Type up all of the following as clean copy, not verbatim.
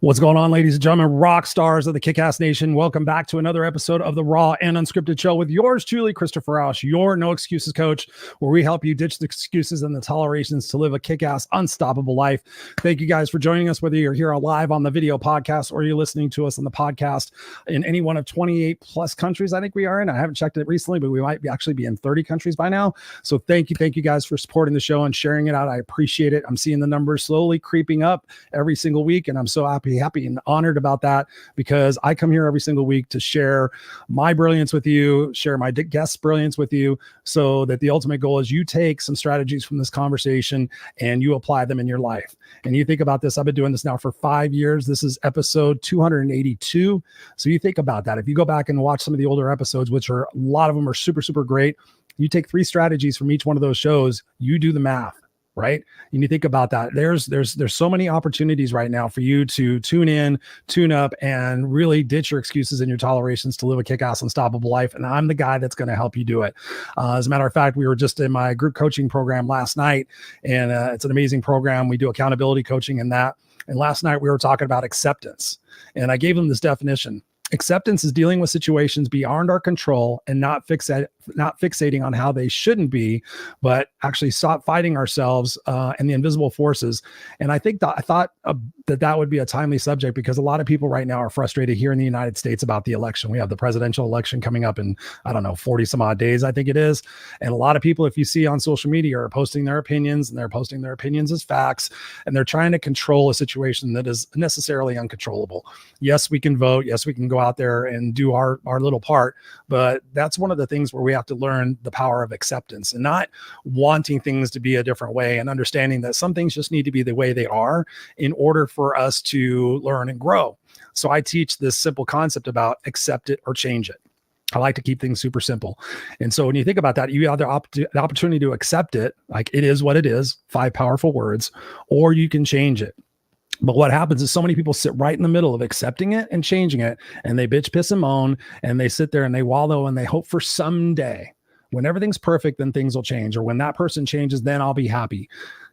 What's going on, ladies and gentlemen, rock stars of the Kick-Ass Nation? Welcome back to another episode of the Raw and Unscripted show with yours truly, Christopher Rausch, your no excuses coach, where we help you ditch the excuses and the tolerations to live a kick-ass, unstoppable life. Thank you guys for joining us, whether you're here live on the video podcast or you're listening to us on the podcast in any one of 28 plus countries I think we are in. I haven't checked it recently, but we might actually be in 30 countries by now. So thank you guys for supporting the show and sharing it out. I appreciate it. I'm seeing the numbers slowly creeping up every single week, and I'm so happy and honored about that, because I come here every single week to share my brilliance with you, share my guest's brilliance with you, so that the ultimate goal is you take some strategies from this conversation and you apply them in your life. And you think about this, I've been doing this now for 5 years. This is episode 282. So you think about that. If you go back and watch some of the older episodes, which are a lot of them are super, super great, you take 3 strategies from each one of those shows, you do the math. Right? And you think about that. There's so many opportunities right now for you to tune in, tune up, and really ditch your excuses and your tolerations to live a kick-ass, unstoppable life. And I'm the guy that's going to help you do it. As a matter of fact, we were just in my group coaching program last night, and it's an amazing program. We do accountability coaching in that. And last night we were talking about acceptance, and I gave them this definition. Acceptance is dealing with situations beyond our control and not fixating on how they shouldn't be, but actually stop fighting ourselves and the invisible forces. And I think I thought that would be a timely subject, because a lot of people right now are frustrated here in the United States about the election. We have the presidential election coming up in, 40 some odd days, I think it is. And a lot of people, if you see on social media, are posting their opinions, and they're posting their opinions as facts, and they're trying to control a situation that is necessarily uncontrollable. Yes, we can vote. Yes, we can go out there and do our little part, but that's one of the things where we have to learn the power of acceptance and not wanting things to be a different way, and understanding that some things just need to be the way they are in order for us to learn and grow. So I teach this simple concept about accept it or change it. I like to keep things super simple. And so when you think about that, you have the opportunity to accept it, like it is what it is, 5 powerful words, or you can change it. But what happens is so many people sit right in the middle of accepting it and changing it, and they bitch, piss, and moan, and they sit there and they wallow and they hope for someday, when everything's perfect, then things will change. Or when that person changes, then I'll be happy.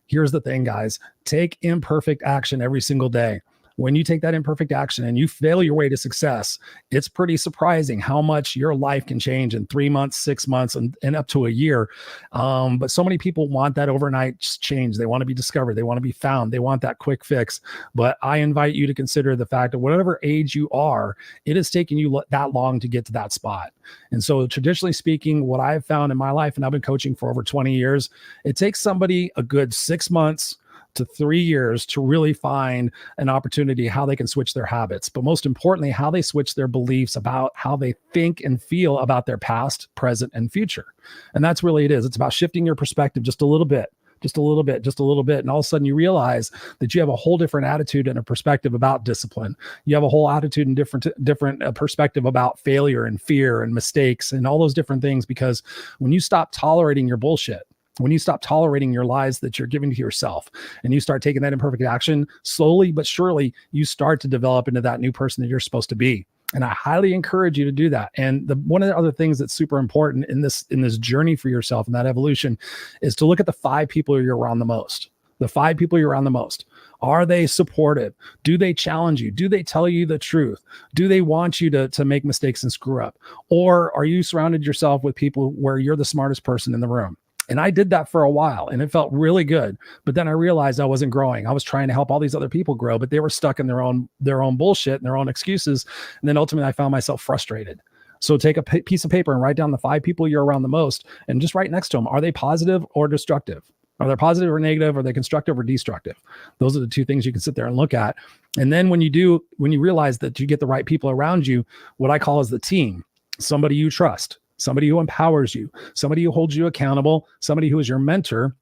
Here's the thing, guys. Take imperfect action every single day. When you take that imperfect action and you fail your way to success, it's pretty surprising how much your life can change in 3 months, 6 months, and up to a year. But so many people want that overnight change. They want to be discovered. They want to be found. They want that quick fix. But I invite you to consider the fact that whatever age you are, it has taken you that long to get to that spot. And so traditionally speaking, what I've found in my life, and I've been coaching for over 20 years, it takes somebody a good 6 months to 3 years to really find an opportunity how they can switch their habits, but most importantly, how they switch their beliefs about how they think and feel about their past, present, and future. And that's really it is. It's about shifting your perspective just a little bit. And all of a sudden you realize that you have a whole different attitude and a perspective about discipline. You have a whole attitude and different perspective about failure and fear and mistakes and all those different things, because when you stop tolerating your bullshit, when you stop tolerating your lies that you're giving to yourself, and you start taking that imperfect action, slowly but surely, you start to develop into that new person that you're supposed to be. And I highly encourage you to do that. And one of the other things that's super important in this journey for yourself and that evolution is to look at the 5 people you're around the most. The 5 people you're around the most. Are they supportive? Do they challenge you? Do they tell you the truth? Do they want you to make mistakes and screw up? Or are you surrounded yourself with people where you're the smartest person in the room? And I did that for a while, and it felt really good. But then I realized I wasn't growing. I was trying to help all these other people grow, but they were stuck in their own bullshit and their own excuses. And then ultimately I found myself frustrated. So take a piece of paper and write down the 5 people you're around the most, and just write next to them. Are they positive or destructive? Are they positive or negative? Are they constructive or destructive? Those are the 2 things you can sit there and look at. And then when you realize that you get the right people around you, what I call is the team, somebody you trust, somebody who empowers you, somebody who holds you accountable, somebody who is your mentor.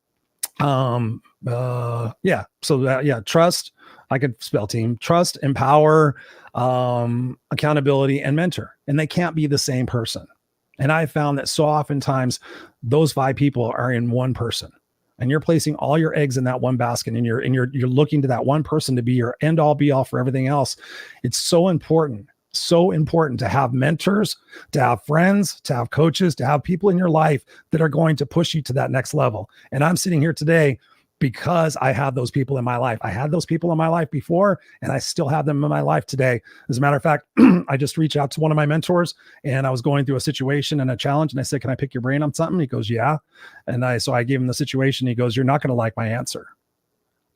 Trust, I could spell team, trust, empower, accountability, and mentor. And they can't be the same person. And I found that so oftentimes those 5 people are in one person, and you're placing all your eggs in that one basket, and you're looking to that one person to be your end all be all for everything else. It's so important to have mentors, to have friends, to have coaches, to have people in your life that are going to push you to that next level. And I'm sitting here today because I have those people in my life. I had those people in my life before, and I still have them in my life today. As a matter of fact, I just reached out to one of my mentors, and I was going through a situation and a challenge, and I said, "Can I pick your brain on something?" He goes, "Yeah." And so I gave him the situation. He goes, "You're not going to like my answer."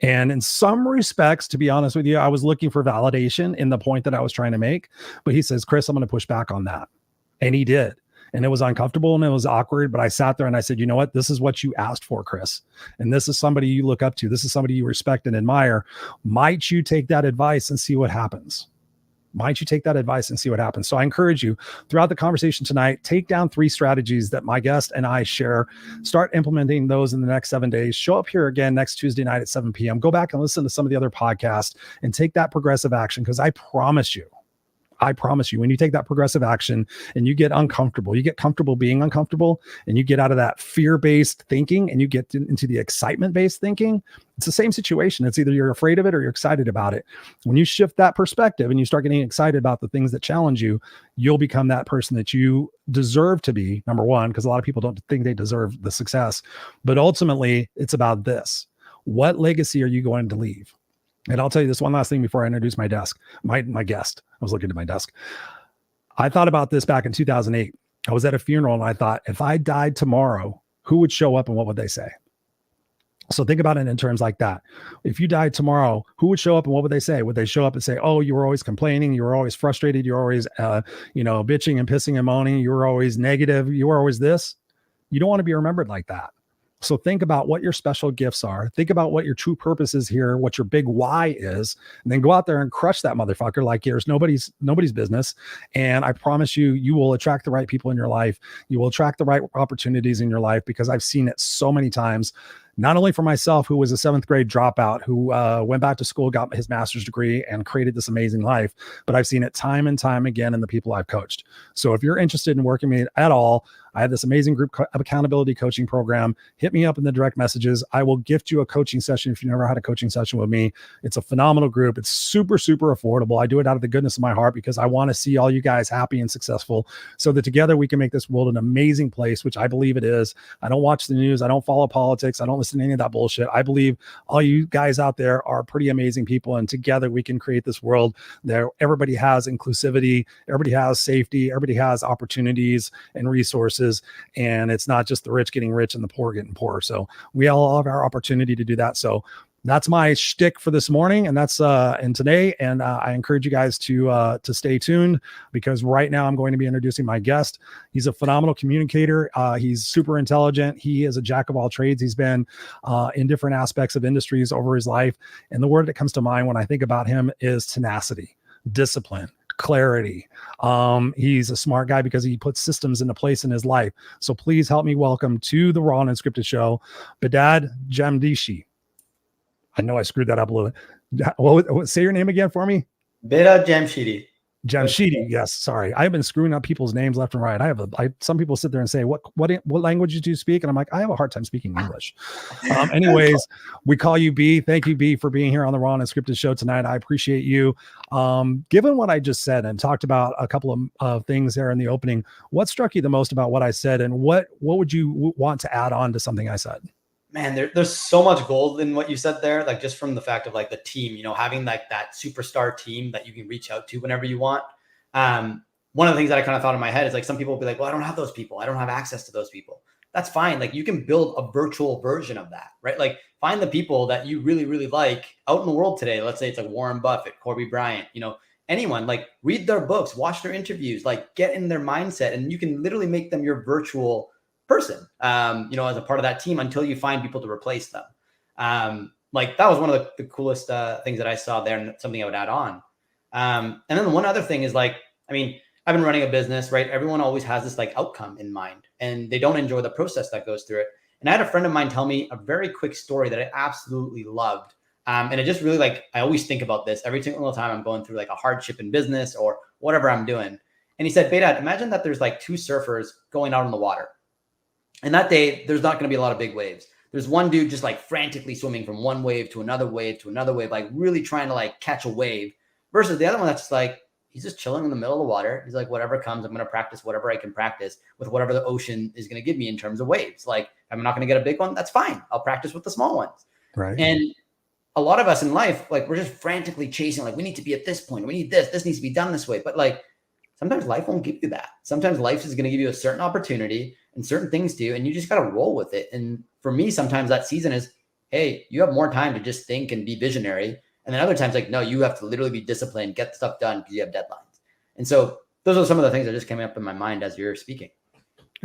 And in some respects, to be honest with you, I was looking for validation in the point that I was trying to make. But he says, "Chris, I'm going to push back on that." And he did. And it was uncomfortable and it was awkward, but I sat there and I said, "You know what? This is what you asked for, Chris. And this is somebody you look up to. This is somebody you respect and admire. Might you take that advice and see what happens? Might you take that advice and see what happens?" So I encourage you throughout the conversation tonight, take down 3 strategies that my guest and I share. Start implementing those in the next 7 days. Show up here again next Tuesday night at 7 p.m. Go back and listen to some of the other podcasts and take that progressive action, because I promise you, when you take that progressive action and you get uncomfortable, you get comfortable being uncomfortable, and you get out of that fear-based thinking and you get into the excitement-based thinking, it's the same situation. It's either you're afraid of it or you're excited about it. When you shift that perspective and you start getting excited about the things that challenge you, you'll become that person that you deserve to be, number one, because a lot of people don't think they deserve the success. But ultimately, it's about this. What legacy are you going to leave? And I'll tell you this one last thing before I introduce my guest. I was looking at my desk. I thought about this back in 2008. I was at a funeral and I thought, if I died tomorrow, who would show up and what would they say? So think about it in terms like that. If you died tomorrow, who would show up and what would they say? Would they show up and say, "Oh, you were always complaining. You were always frustrated. You were always, bitching and pissing and moaning. You were always negative. You were always this." You don't want to be remembered like that. So think about what your special gifts are. Think about what your true purpose is here, what your big why is, and then go out there and crush that motherfucker like there's nobody's business. And I promise you, you will attract the right people in your life. You will attract the right opportunities in your life, because I've seen it so many times. Not only for myself, who was a 7th grade dropout, who went back to school, got his master's degree, and created this amazing life, but I've seen it time and time again in the people I've coached. So if you're interested in working with me at all, I have this amazing group accountability coaching program. Hit me up in the direct messages. I will gift you a coaching session if you never had a coaching session with me. It's a phenomenal group. It's super, super affordable. I do it out of the goodness of my heart because I want to see all you guys happy and successful, so that together we can make this world an amazing place, which I believe it is. I don't watch the news. I don't follow politics. I don't listen to any of that bullshit. I believe all you guys out there are pretty amazing people, and together we can create this world that everybody has inclusivity, everybody has safety, everybody has opportunities and resources. And it's not just the rich getting rich and the poor getting poor. So we all have our opportunity to do that. So that's my shtick for this morning, and that's and today. And I encourage you guys to stay tuned, because right now I'm going to be introducing my guest. He's a phenomenal communicator. He's super intelligent. He is a jack of all trades. He's been in different aspects of industries over his life. And the word that comes to mind when I think about him is tenacity, discipline, clarity. He's a smart guy because he puts systems into place in his life. So please help me welcome to the Raw Unscripted show, Behdad Jamshidi. I know I screwed that up a little bit. Well, say your name again for me. Behdad Jamshidi. Jamshidi, yes. Sorry, I've been screwing up people's names left and right. Some people sit there and say, "What languages do you speak?" And I'm like, I have a hard time speaking English. Anyways, we call you B. Thank you, B, for being here on the Raw Unscripted show tonight. I appreciate you. Given what I just said and talked about a couple of things there in the opening, what struck you the most about what I said, and what would you want to add on to something I said? Man, there's so much gold in what you said there. Like, just from the fact of like the team, having like that superstar team that you can reach out to whenever you want. One of the things that I kind of thought in my head is like, some people will be like, "Well, I don't have those people. I don't have access to those people." That's fine. Like, you can build a virtual version of that, right? Like, find the people that you really, really like out in the world today. Let's say it's like Warren Buffett, Kobe Bryant, anyone. Like, read their books, watch their interviews, like get in their mindset, and you can literally make them your virtual person, as a part of that team, until you find people to replace them. Like, that was one of the coolest things that I saw there, and something I would add on. And then one other thing is, like, I've been running a business, right? Everyone always has this like outcome in mind, and they don't enjoy the process that goes through it. And I had a friend of mine tell me a very quick story that I absolutely loved. And it just really, like, I always think about this every single time I'm going through like a hardship in business or whatever I'm doing. And he said, "Behdad, imagine that there's like 2 surfers going out on the water. And that day, there's not going to be a lot of big waves. There's one dude just like frantically swimming from one wave to another wave to another wave, like really trying to like catch a wave, versus the other one that's just like, he's just chilling in the middle of the water. He's like, whatever comes, I'm going to practice whatever I can practice with whatever the ocean is going to give me in terms of waves. Like, I'm not going to get a big one. That's fine. I'll practice with the small ones." Right. And a lot of us in life, like we're just frantically chasing, like we need to be at this point. We need this needs to be done this way. But like sometimes life won't give you that. Sometimes life is going to give you a certain opportunity and certain things to do, and you just got to roll with it. And for me, sometimes that season is, hey, you have more time to just think and be visionary. And then other times, like, no, you have to literally be disciplined, get stuff done because you have deadlines. And so those are some of the things that just came up in my mind as you're speaking.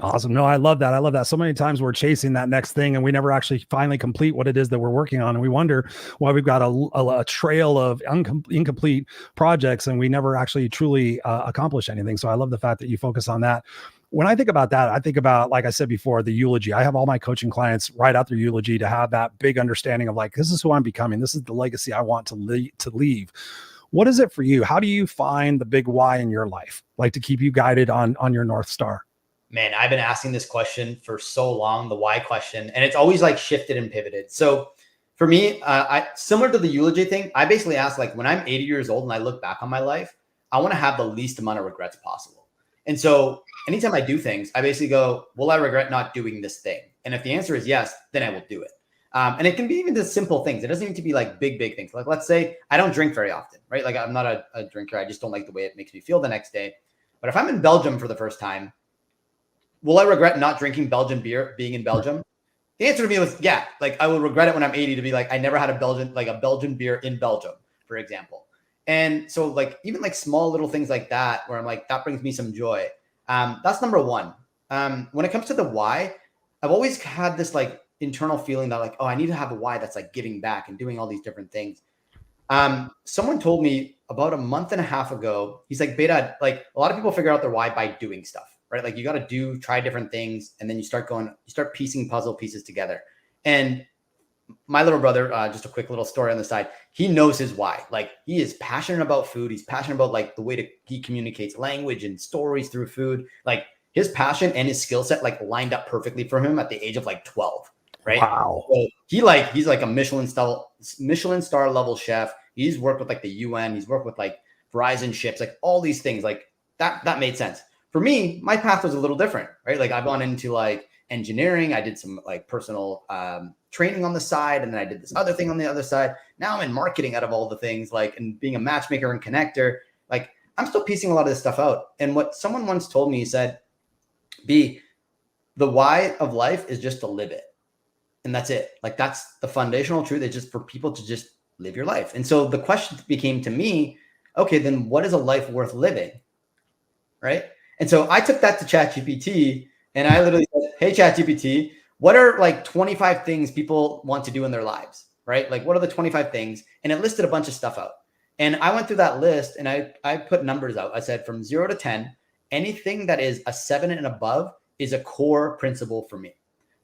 Awesome. No, I love that. I love that. So many times we're chasing that next thing and we never actually finally complete what it is that we're working on. And we wonder why we've got a trail of incomplete projects and we never actually truly accomplish anything. So I love the fact that you focus on that. When I think about that, I think about, like I said before, the eulogy. I have all my coaching clients write out their eulogy to have that big understanding of like, this is who I'm becoming. This is the legacy I want to leave. What is it for you? How do you find the big why in your life? Like to keep you guided on your North Star? Man, I've been asking this question for so long, the why question, and it's always like shifted and pivoted. So for me, I similar to the eulogy thing, I basically ask like when I'm 80 years old and I look back on my life, I want to have the least amount of regrets possible. And so anytime I do things, I basically go, will I regret not doing this thing? And if the answer is yes, then I will do it. And it can be even just simple things. It doesn't need to be like big things. Like let's say I don't drink very often, right? Like I'm not a drinker. I just don't like the way it makes me feel the next day. But if I'm in Belgium for the first time, will I regret not drinking Belgian beer being in Belgium? The answer to me was, yeah. Like I will regret it when I'm 80 to be like, I never had a Belgian beer in Belgium, for example. And so like, even like small little things like that, where I'm like, that brings me some joy. That's number one. When it comes to the why, I've always had this like internal feeling that like, oh, I need to have a why that's like giving back and doing all these different things. Someone told me about a month and a half ago, he's like, Behdad, like a lot of people figure out their why by doing stuff. Right? Like you got to try different things. And then you start piecing puzzle pieces together. And my little brother, just a quick little story on the side. He knows his why. Like he is passionate about food. He's passionate about like the way he communicates language and stories through food. Like his passion and his skill set, like lined up perfectly for him at the age of like 12. Right. Wow. So he's like a Michelin star level chef. He's worked with like the UN. He's worked with like Verizon ships, like all these things like that made sense. For me, my path was a little different, right? Like I've gone into like engineering. I did some like personal training on the side. And then I did this other thing on the other side. Now I'm in marketing out of all the things, like, and being a matchmaker and connector. Like I'm still piecing a lot of this stuff out. And what someone once told me, he said, the why of life is just to live it. And that's it. Like that's the foundational truth. It's just for people to just live your life. And so the question became to me, okay, then what is a life worth living? Right? And so I took that to ChatGPT and I literally said, hey, ChatGPT, what are like 25 things people want to do in their lives, right? Like what are the 25 things? And it listed a bunch of stuff out. And I went through that list and I put numbers out. I said from 0 to 10, anything that is a 7 and above is a core principle for me.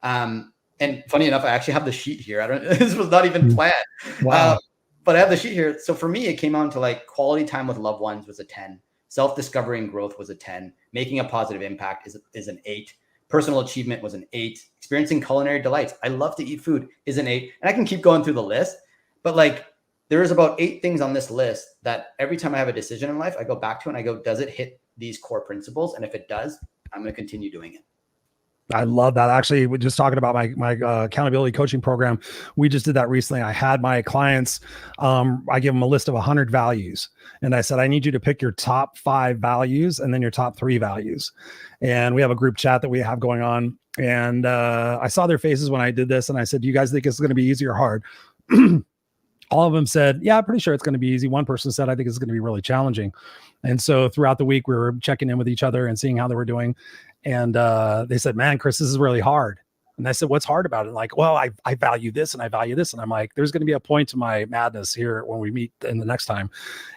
And funny enough, I actually have the sheet here. This was not even planned. Wow. But I have the sheet here. So for me, it came on to like quality time with loved ones was a 10. Self-discovery and growth was a 10. Making a positive impact is an 8. Personal achievement was an 8. Experiencing culinary delights, I love to eat food, is an 8. And I can keep going through the list. But like there is about 8 things on this list that every time I have a decision in life, I go back to and I go, does it hit these core principles? And if it does, I'm going to continue doing it. I love that. Actually, we're just talking about my accountability coaching program. We just did that recently. I had my clients, I give them a list of 100 values. And I said, I need you to pick your top 5 values and then your top 3 values. And we have a group chat that we have going on. And I saw their faces when I did this. And I said, do you guys think it's going to be easy or hard? All of them said, yeah, I'm pretty sure it's going to be easy. One person said, I think it's going to be really challenging. And so throughout the week, we were checking in with each other and seeing how they were doing. And they said, man, Chris, this is really hard. And I said, what's hard about it? And like, well, I value this and I value this. And I'm like, there's going to be a point to my madness here when we meet in the next time.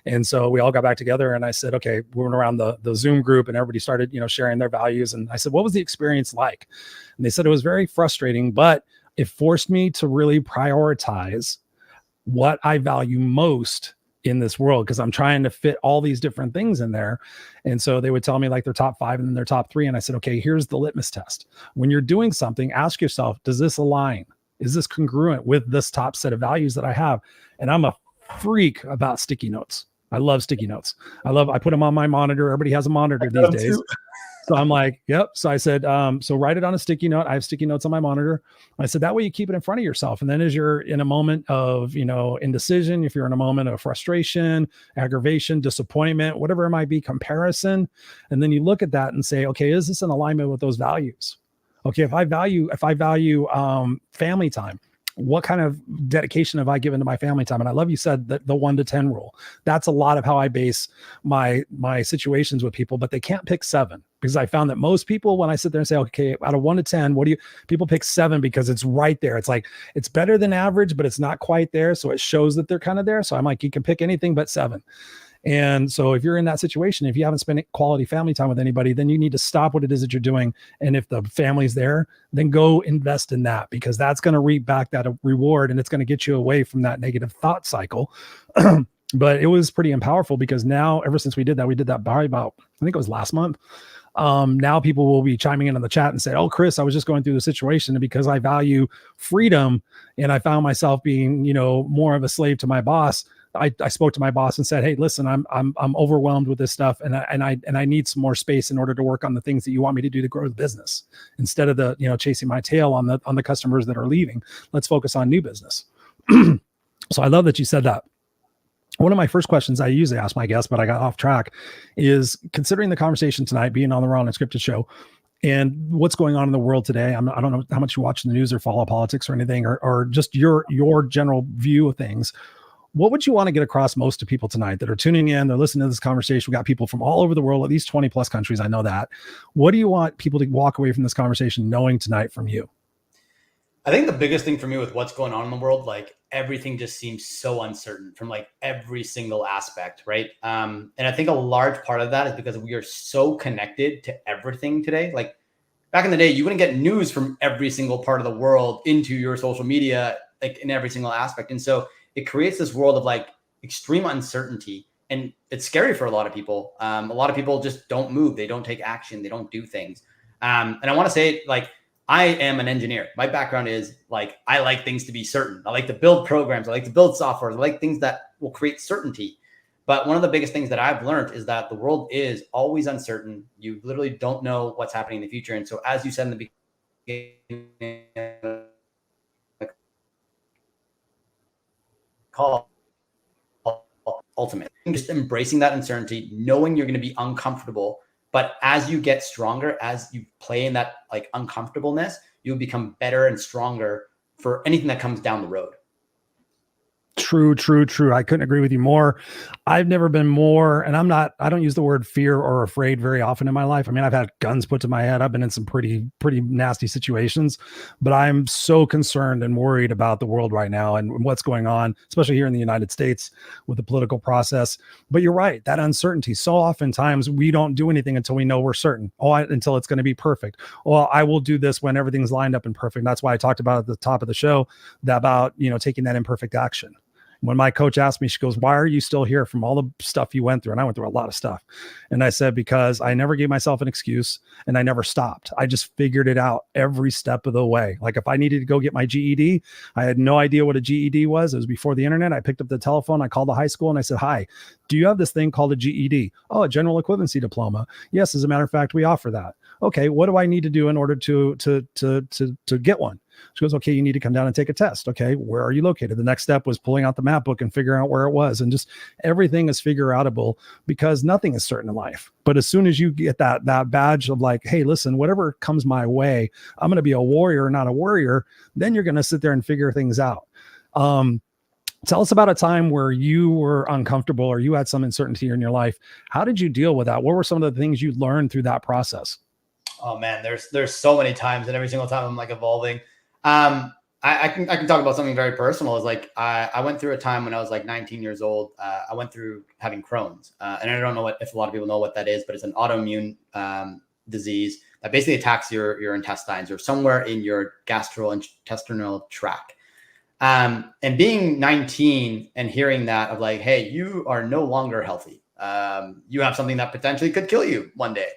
And so we all got back together and I said, okay, we went around the Zoom group and everybody started, sharing their values. And I said, what was the experience like? And they said it was very frustrating, but it forced me to really prioritize what I value most in this world, because I'm trying to fit all these different things in there. And so they would tell me like their top 5 and then their top 3. And I said, okay, here's the litmus test. When you're doing something, ask yourself, does this align? Is this congruent with this top set of values that I have? And I'm a freak about sticky notes. I love sticky notes. I put them on my monitor. Everybody has a monitor these days. So I'm like, yep. So I said, so write it on a sticky note. I have sticky notes on my monitor. I said, that way you keep it in front of yourself. And then as you're in a moment of, indecision, if you're in a moment of frustration, aggravation, disappointment, whatever it might be, comparison, and then you look at that and say, okay, is this in alignment with those values? Okay, if I value family time, what kind of dedication have I given to my family time? And I love you said that the 1 to 10 rule. That's a lot of how I base my situations with people, but they can't pick 7, because I found that most people, when I sit there and say, okay, out of 1 to 10, people pick 7 because it's right there. It's like, it's better than average, but it's not quite there. So it shows that they're kind of there. So I'm like, you can pick anything but 7. And so if you're in that situation, if you haven't spent quality family time with anybody, then you need to stop what it is that you're doing. And if the family's there, then go invest in that, because that's going to reap back that reward, and it's going to get you away from that negative thought cycle. But it was pretty powerful, because now, ever since we did that by about, I think it was last month. Now people will be chiming in on the chat and say, oh, Chris, I was just going through the situation, and because I value freedom and I found myself being, more of a slave to my boss, I spoke to my boss and said, hey, listen, I'm overwhelmed with this stuff. And I need some more space in order to work on the things that you want me to do to grow the business, instead of chasing my tail on the customers that are leaving. Let's focus on new business. So I love that you said that. One of my first questions I usually ask my guests, but I got off track, is considering the conversation tonight, being on the Raw Unscripted show, and what's going on in the world today. I don't know how much you watch the news or follow politics or anything, or just your general view of things. What would you want to get across most to people tonight that are tuning in? They're listening to this conversation. We got people from all over the world, at least 20 plus countries. I know that. What do you want people to walk away from this conversation knowing tonight from you? I think the biggest thing for me with what's going on in the world, like everything just seems so uncertain from like every single aspect, right? And I think a large part of that is because we are so connected to everything today. Like back in the day, you wouldn't get news from every single part of the world into your social media, like in every single aspect. And so it creates this world of like extreme uncertainty, and it's scary for a lot of people. A lot of people just don't move. They don't take action. They don't do things. And I want to say, like, I am an engineer. My background is like, I like things to be certain. I like to build programs. I like to build software. I like things that will create certainty. But one of the biggest things that I've learned is that the world is always uncertain. You literally don't know what's happening in the future. And so, as you said in the beginning, call ultimate, just embracing that uncertainty, knowing you're going to be uncomfortable, but as you get stronger, as you play in that like uncomfortableness, you'll become better and stronger for anything that comes down the road. True. I couldn't agree with you more. I've never been more, and I don't use the word fear or afraid very often in my life. I mean, I've had guns put to my head. I've been in some pretty nasty situations, but I'm so concerned and worried about the world right now and what's going on, especially here in the United States with the political process. But you're right, that uncertainty. So oftentimes we don't do anything until we know we're certain. Until it's going to be perfect. Well, I will do this when everything's lined up and perfect. And that's why I talked about at the top of the show about taking that imperfect action. When my coach asked me, she goes, why are you still here from all the stuff you went through? And I went through a lot of stuff. And I said, because I never gave myself an excuse and I never stopped. I just figured it out every step of the way. Like if I needed to go get my GED, I had no idea what a GED was. It was before the internet. I picked up the telephone. I called the high school and I said, hi, do you have this thing called a GED? Oh, a general equivalency diploma. Yes, as a matter of fact, we offer that. Okay, what do I need to do in order to get one? She goes, okay, you need to come down and take a test. Okay, where are you located? The next step was pulling out the map book and figuring out where it was. And just everything is figure outable, because nothing is certain in life. But as soon as you get that badge of like, hey, listen, whatever comes my way, I'm going to be a warrior, not a worrier. Then you're going to sit there and figure things out. Tell us about a time where you were uncomfortable or you had some uncertainty in your life. How did you deal with that? What were some of the things you learned through that process? Oh man, there's so many times, and every single time I'm like evolving. I can talk about something very personal. Is like I went through a time when I was like 19 years old. I went through having Crohn's, and I don't know if a lot of people know what that is, but it's an autoimmune disease that basically attacks your intestines or somewhere in your gastrointestinal tract. And being 19 and hearing that of like, hey, you are no longer healthy. You have something that potentially could kill you one day.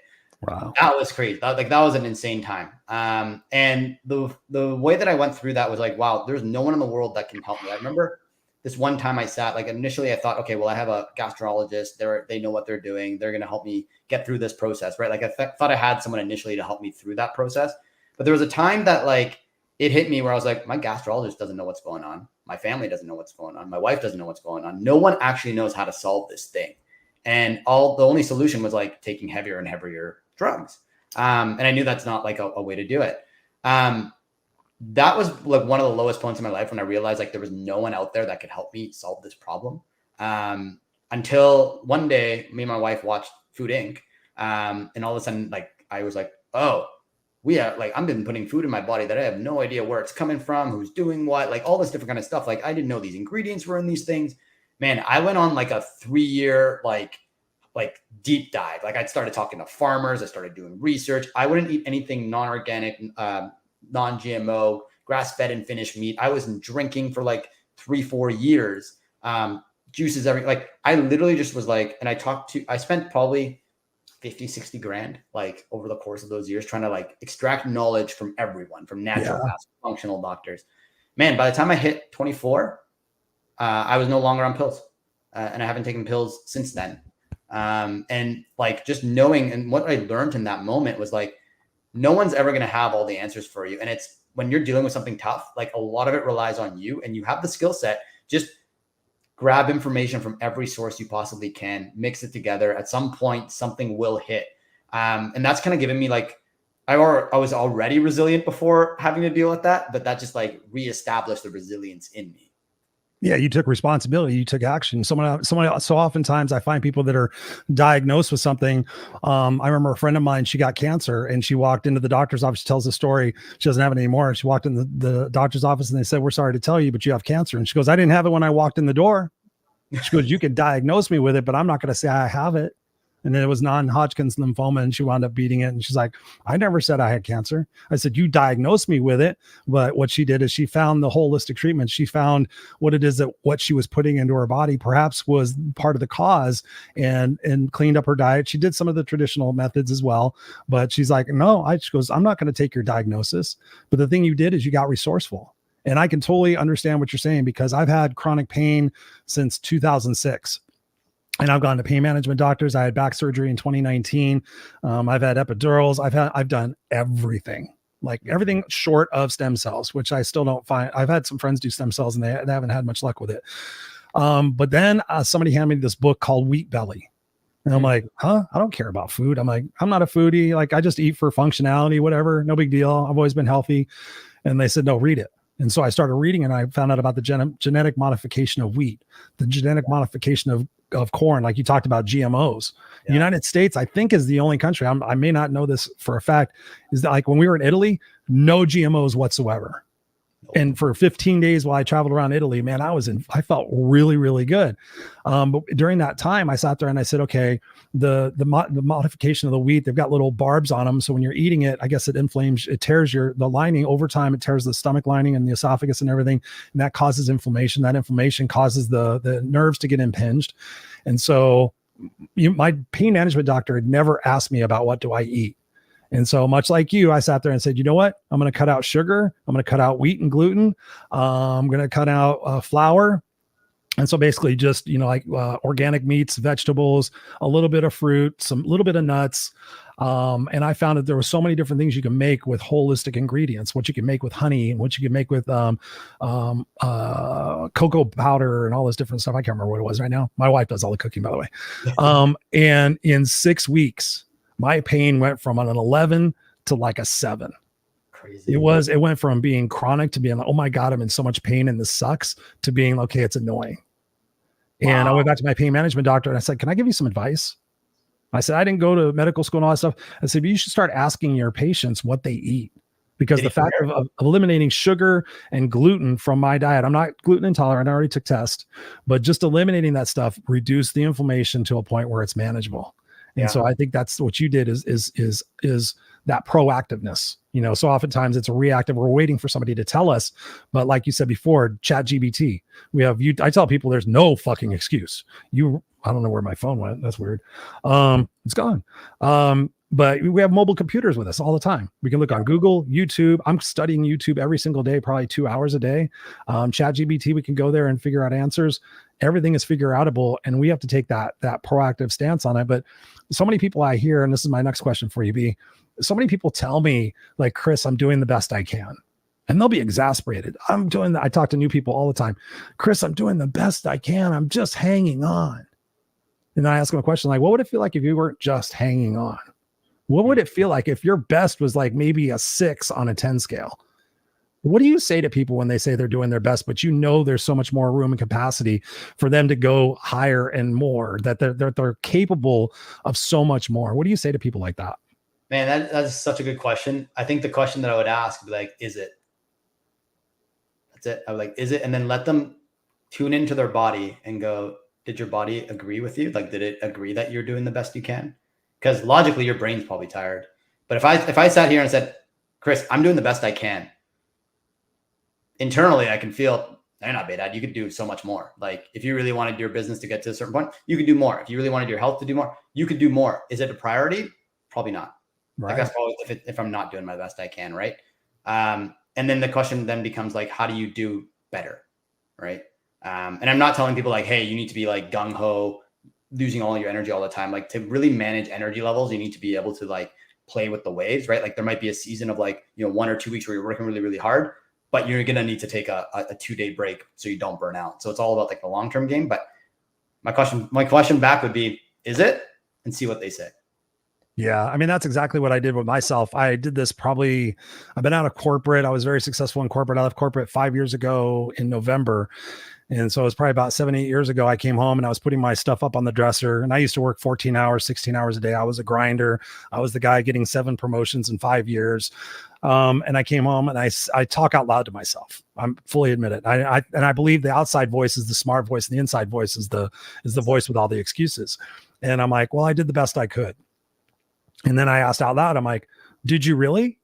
Wow. That was crazy. That was an insane time. And the way that I went through that was like, wow, there's no one in the world that can help me. I remember this one time I sat, like initially I thought, okay, well, I have a gastrologist. They know what they're doing. They're going to help me get through this process, right? Like I thought I had someone initially to help me through that process. But there was a time that like it hit me where I was like, my gastrologist doesn't know what's going on. My family doesn't know what's going on. My wife doesn't know what's going on. No one actually knows how to solve this thing. And the only solution was like taking heavier and heavier drugs. And I knew that's not like a way to do it. That was like one of the lowest points in my life when I realized like there was no one out there that could help me solve this problem. Until one day, me and my wife watched Food Inc. And all of a sudden, like I was like, oh, I've been putting food in my body that I have no idea where it's coming from, who's doing what, like all this different kind of stuff. Like I didn't know these ingredients were in these things. Man, I went on like a 3-year, like deep dive. Like I started talking to farmers. I started doing research. I wouldn't eat anything non-organic, non-GMO, grass-fed and finished meat. I wasn't drinking for like 3-4 years. Juices, I literally just was like, and I spent probably 50, 60 grand, like over the course of those years, trying to like extract knowledge from everyone, from naturopaths, functional doctors. Man, by the time I hit 24, I was no longer on pills. And I haven't taken pills since then. And like just knowing, and what I learned in that moment was like, no one's ever going to have all the answers for you. And it's when you're dealing with something tough, like a lot of it relies on you, and you have the skill set. Just grab information from every source you possibly can, mix it together. At some point, something will hit. And that's kind of given me like, I was already resilient before having to deal with that, but that just like reestablished the resilience in me. Yeah, you took responsibility. You took action. Someone. So oftentimes I find people that are diagnosed with something. I remember a friend of mine. She got cancer, and she walked into the doctor's office. She tells the story. She doesn't have it anymore. She walked in the doctor's office, and they said, "We're sorry to tell you, but you have cancer." And she goes, "I didn't have it when I walked in the door." She goes, "You can diagnose me with it, but I'm not going to say I have it." And then it was non-Hodgkin's lymphoma, and she wound up beating it. And she's like, "I never said I had cancer." I said, "You diagnosed me with it." But what she did is she found the holistic treatment. She found what it is that what she was putting into her body perhaps was part of the cause, and cleaned up her diet. She did some of the traditional methods as well, but she's like, "No," she goes, "I'm not going to take your diagnosis. But the thing you did is you got resourceful." And I can totally understand what you're saying, because I've had chronic pain since 2006. And I've gone to pain management doctors. I had back surgery in 2019. I've had epidurals. I've done everything, like everything short of stem cells, which I still don't find. I've had some friends do stem cells, and they haven't had much luck with it. But then somebody handed me this book called Wheat Belly. And I'm like, huh? I don't care about food. I'm like, I'm not a foodie. Like I just eat for functionality, whatever. No big deal. I've always been healthy. And they said, no, read it. And so I started reading, and I found out about the genetic modification of wheat, the genetic modification of corn, like you talked about GMOs. Yeah. The United States, I think, is the only country, I may not know this for a fact, is that like when we were in Italy, no GMOs whatsoever. And for 15 days while I traveled around Italy, man, I felt really, really good. But during that time, I sat there and I said, okay, the modification of the wheat, they've got little barbs on them. So when you're eating it, I guess it inflames, it tears the lining over time. It tears the stomach lining and the esophagus and everything. And that causes inflammation. That inflammation causes the nerves to get impinged. And so my pain management doctor had never asked me about what do I eat. And so much like you, I sat there and said, you know what? I'm going to cut out sugar. I'm going to cut out wheat and gluten. I'm going to cut out flour. And so basically just, organic meats, vegetables, a little bit of fruit, little bit of nuts. And I found that there were so many different things you can make with holistic ingredients, what you can make with honey and what you can make with cocoa powder and all this different stuff. I can't remember what it was right now. My wife does all the cooking, by the way. And in 6 weeks, my pain went from an 11 to like a 7. Crazy. It went from being chronic to being like, oh my God, I'm in so much pain and this sucks, to being, okay, it's annoying. Wow. And I went back to my pain management doctor and I said, can I give you some advice? I said, I didn't go to medical school and all that stuff. I said, but you should start asking your patients what they eat, because the fact of eliminating sugar and gluten from my diet, I'm not gluten intolerant. I already took tests, but just eliminating that stuff reduced the inflammation to a point where it's manageable. And so I think that's what you did is that proactiveness, so oftentimes it's reactive. We're waiting for somebody to tell us, but like you said before, ChatGPT, I tell people there's no fucking excuse. I don't know where my phone went. That's weird. It's gone. But we have mobile computers with us all the time. We can look on Google, YouTube. I'm studying YouTube every single day, probably 2 hours a day. ChatGPT, we can go there and figure out answers. Everything is figure outable, and we have to take that proactive stance on it. But so many people I hear, and this is my next question for you, B. So many people tell me, like, Chris, I'm doing the best I can. And they'll be exasperated. I talk to new people all the time. Chris, I'm doing the best I can. I'm just hanging on. And then I ask them a question like, what would it feel like if you weren't just hanging on? What would it feel like if your best was like maybe a 6 on a 10 scale? What do you say to people when they say they're doing their best, but there's so much more room and capacity for them to go higher and more, that they're capable of so much more? What do you say to people like that? Man, that's such a good question. I think the question that I would ask would be like, is it? That's it. I would like, is it? And then let them tune into their body and go, did your body agree with you? Like, did it agree that you're doing the best you can? Because logically, your brain's probably tired. But if I sat here and said, Chris, I'm doing the best I can, internally, I can feel, they're not Behdad. You could do so much more. Like, if you really wanted your business to get to a certain point, you could do more. If you really wanted your health to do more, you could do more. Is it a priority? Probably not. Right. Like, that's probably if I'm not doing my best I can, right? And then the question then becomes like, how do you do better, right? And I'm not telling people like, hey, you need to be like gung-ho, losing all your energy all the time. Like, to really manage energy levels, you need to be able to like play with the waves, right? Like, there might be a season of like, 1 or 2 weeks where you're working really, really hard, but you're going to need to take a 2-day break so you don't burn out. So it's all about like the long-term game. But my question back would be, is it? And see what they say. Yeah. I mean, that's exactly what I did with myself. I did this I've been out of corporate. I was very successful in corporate. I left corporate 5 years ago in November. And so it was probably about 7-8 years ago. I came home and I was putting my stuff up on the dresser, and I used to work 14 hours, 16 hours a day. I was a grinder. I was the guy getting 7 promotions in 5 years. And I came home and I talk out loud to myself. I'm fully admit it. I believe the outside voice is the smart voice, and the inside voice is the voice with all the excuses. And I'm like, well, I did the best I could. And then I asked out loud, I'm like, did you really?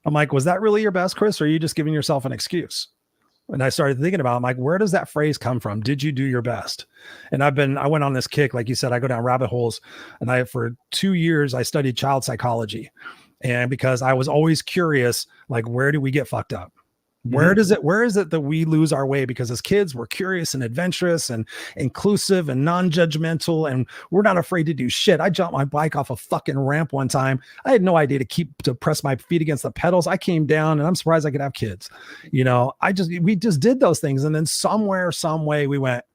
I'm like, was that really your best, Chris? Or are you just giving yourself an excuse? And I started thinking about, I'm like, where does that phrase come from? Did you do your best? And I went on this kick. Like you said, I go down rabbit holes, and for 2 years, I studied child psychology. And because I was always curious, like, where do we get fucked up? Where is it that we lose our way? Because as kids, we're curious and adventurous and inclusive and non-judgmental, and we're not afraid to do shit. I jumped my bike off a fucking ramp one time. I had no idea to press my feet against the pedals. I came down, and I'm surprised I could have kids. We just did those things. And then somewhere, some way we went,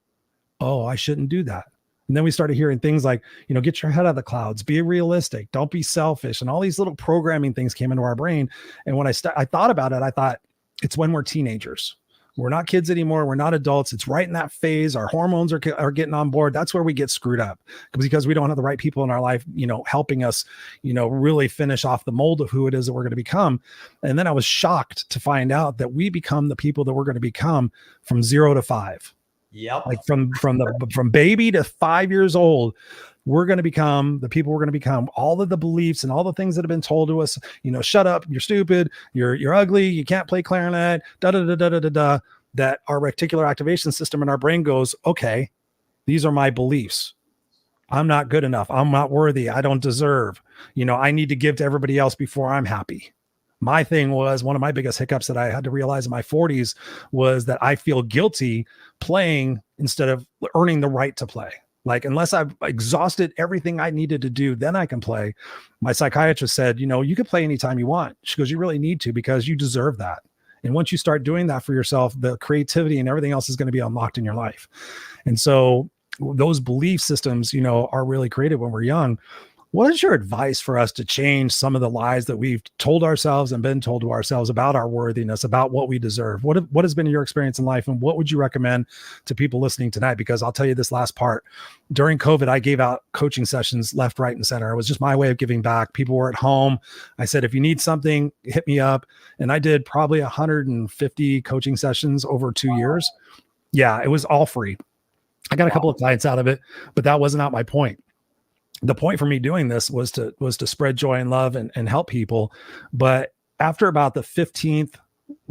oh, I shouldn't do that. And then we started hearing things like, get your head out of the clouds, be realistic, don't be selfish. And all these little programming things came into our brain. And when I thought about it, I thought, it's when we're teenagers. We're not kids anymore. We're not adults. It's right in that phase. Our hormones are getting on board. That's where we get screwed up, because we don't have the right people in our life, helping us, really finish off the mold of who it is that we're going to become. And then I was shocked to find out that we become the people that we're going to become from 0 to 5. Yep. Like from baby to 5 years old, we're going to become the people we're going to become. All of the beliefs and all the things that have been told to us, shut up, you're stupid, you're ugly, you can't play clarinet, that our reticular activation system in our brain goes, okay, these are my beliefs. I'm not good enough. I'm not worthy. I don't deserve, I need to give to everybody else before I'm happy. My thing was, one of my biggest hiccups that I had to realize in my 40s was that I feel guilty playing instead of earning the right to play. Like, unless I've exhausted everything I needed to do, then I can play. My psychiatrist said, you can play anytime you want. She goes, you really need to, because you deserve that. And once you start doing that for yourself, the creativity and everything else is going to be unlocked in your life. And so those belief systems, are really created when we're young. What is your advice for us to change some of the lies that we've told ourselves and been told to ourselves about our worthiness, about what we deserve? What has been your experience in life, and what would you recommend to people listening tonight? Because I'll tell you this last part. During COVID, I gave out coaching sessions left, right, and center. It was just my way of giving back. People were at home. I said, if you need something, hit me up. And I did probably 150 coaching sessions over 2 years. Yeah, it was all free. I got a couple of clients out of it, but that was not my point. The point for me doing this was to spread joy and love and help people. But after about the 15th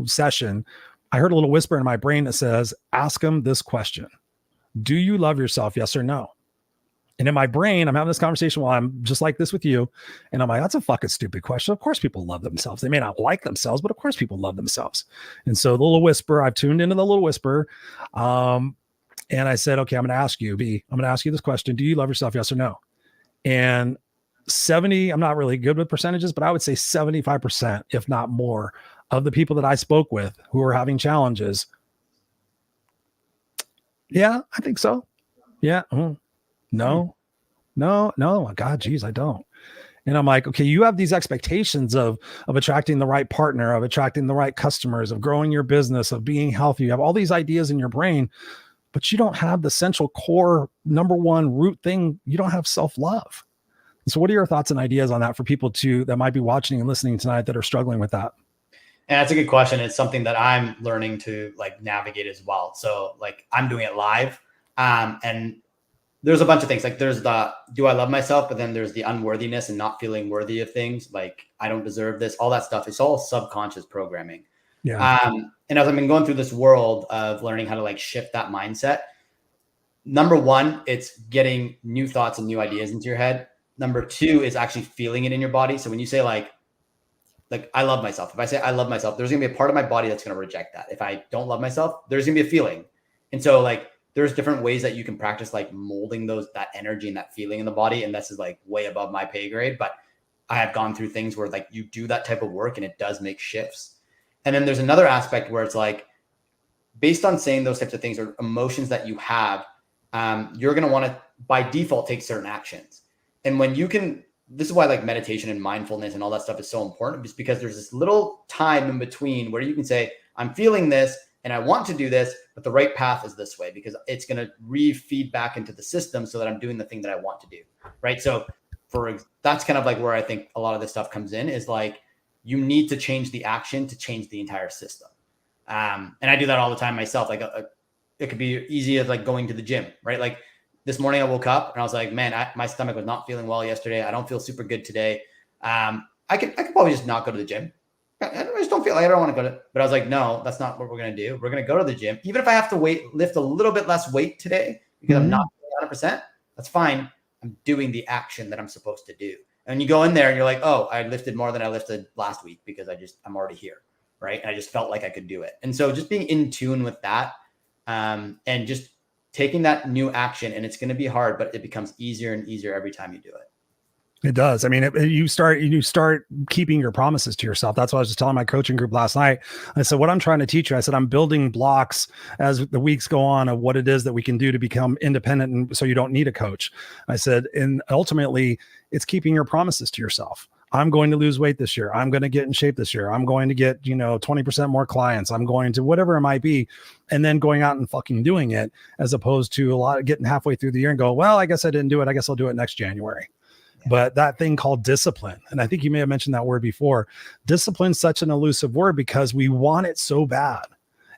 session, I heard a little whisper in my brain that says, ask them this question. Do you love yourself? Yes or no? And in my brain, I'm having this conversation while I'm just like this with you. And I'm like, that's a fucking stupid question. Of course people love themselves. They may not like themselves, but of course people love themselves. And so the little whisper, I've tuned into the little whisper. And I said, okay, I'm going to ask you, B, I'm going to ask you this question. Do you love yourself? Yes or no? And 70, I'm not really good with percentages, but I would say 75%, if not more, of the people that I spoke with who are having challenges. Yeah, I think so. Yeah. No. God, geez, I don't. And I'm like, okay, you have these expectations of attracting the right partner, of attracting the right customers, of growing your business, of being healthy. You have all these ideas in your brain, but you don't have the central core number one root thing. You don't have self-love. So what are your thoughts and ideas on that for people that might be watching and listening tonight that are struggling with that? And that's a good question. It's something that I'm learning to like navigate as well. So like I'm doing it live. And there's a bunch of things. Like there's the, do I love myself? But then there's the unworthiness and not feeling worthy of things. Like I don't deserve this, all that stuff. It's all subconscious programming. Yeah. And as I've been going through this world of learning how to like shift that mindset, number one, it's getting new thoughts and new ideas into your head. Number two is actually feeling it in your body. So when you say like I love myself, if I say I love myself, there's gonna be a part of my body that's gonna reject that. If I don't love myself, there's gonna be a feeling. And so like there's different ways that you can practice like molding that energy and that feeling in the body. And this is like way above my pay grade, but I have gone through things where like you do that type of work and it does make shifts. And then there's another aspect where it's like, based on saying those types of things or emotions that you have, you're going to want to by default take certain actions. And when you can, this is why like meditation and mindfulness and all that stuff is so important, just because there's this little time in between where you can say, I'm feeling this and I want to do this, but the right path is this way, because it's going to re-feed back into the system so that I'm doing the thing that I want to do. Right. So that's kind of like where I think a lot of this stuff comes in, is like, you need to change the action to change the entire system. And I do that all the time myself. Like it could be easy as like going to the gym, right? Like this morning I woke up and I was like, man, my stomach was not feeling well yesterday. I don't feel super good today. I could probably just not go to the gym. I just don't feel like I don't want to go to, but I was like, no, that's not what we're going to do. We're going to go to the gym. Even if I have to lift a little bit less weight today because I'm not 100%, that's fine. I'm doing the action that I'm supposed to do. And you go in there and you're like, oh, I lifted more than I lifted last week because I'm already here. Right. And I just felt like I could do it. And so just being in tune with that, and just taking that new action, and it's going to be hard, but it becomes easier and easier every time you do it. It does. I mean, you start keeping your promises to yourself. That's what I was just telling my coaching group last night. I said, what I'm trying to teach you, I said, I'm building blocks as the weeks go on of what it is that we can do to become independent. And so you don't need a coach. I said, and ultimately it's keeping your promises to yourself. I'm going to lose weight this year. I'm going to get in shape this year. I'm going to get, 20% more clients. I'm going to whatever it might be. And then going out and fucking doing it, as opposed to getting halfway through the year and go, well, I guess I didn't do it. I guess I'll do it next January. But that thing called discipline, and I think you may have mentioned that word before. Discipline is such an elusive word because we want it so bad.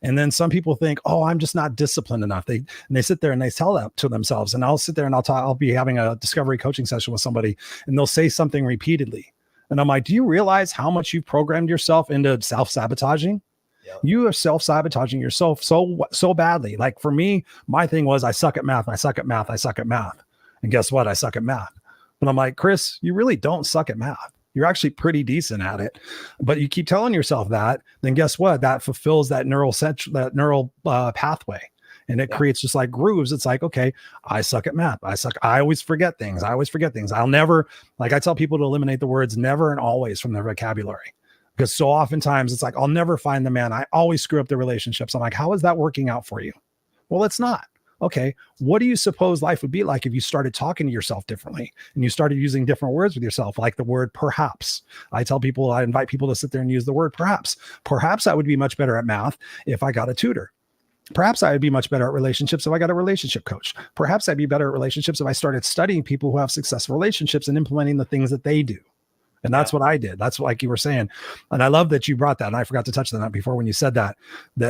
And then some people think, oh, I'm just not disciplined enough. They sit there and they tell that to themselves. And I'll sit there and I'll be having a discovery coaching session with somebody, and they'll say something repeatedly. And I'm like, do you realize how much you've programmed yourself into self-sabotaging? Yep. You are self-sabotaging yourself so badly. Like for me, my thing was I suck at math. I suck at math. I suck at math. And guess what? I suck at math. But I'm like, Chris, you really don't suck at math. You're actually pretty decent at it, but you keep telling yourself that, then guess what? That fulfills that neural pathway. And it creates just like grooves. It's like, okay, I suck at math. I always forget things. I'll never, like I tell people to eliminate the words never and always from their vocabulary. Because so oftentimes it's like, I'll never find the man. I always screw up the relationships. I'm like, how is that working out for you? Well, it's not. Okay, what do you suppose life would be like if you started talking to yourself differently and you started using different words with yourself, like the word perhaps? I invite people to sit there and use the word perhaps. Perhaps I would be much better at math if I got a tutor. Perhaps I would be much better at relationships if I got a relationship coach. Perhaps I'd be better at relationships if I started studying people who have successful relationships and implementing the things that they do. And that's what I did. That's like you were saying. And I love that you brought that. And I forgot to touch on that before when you said that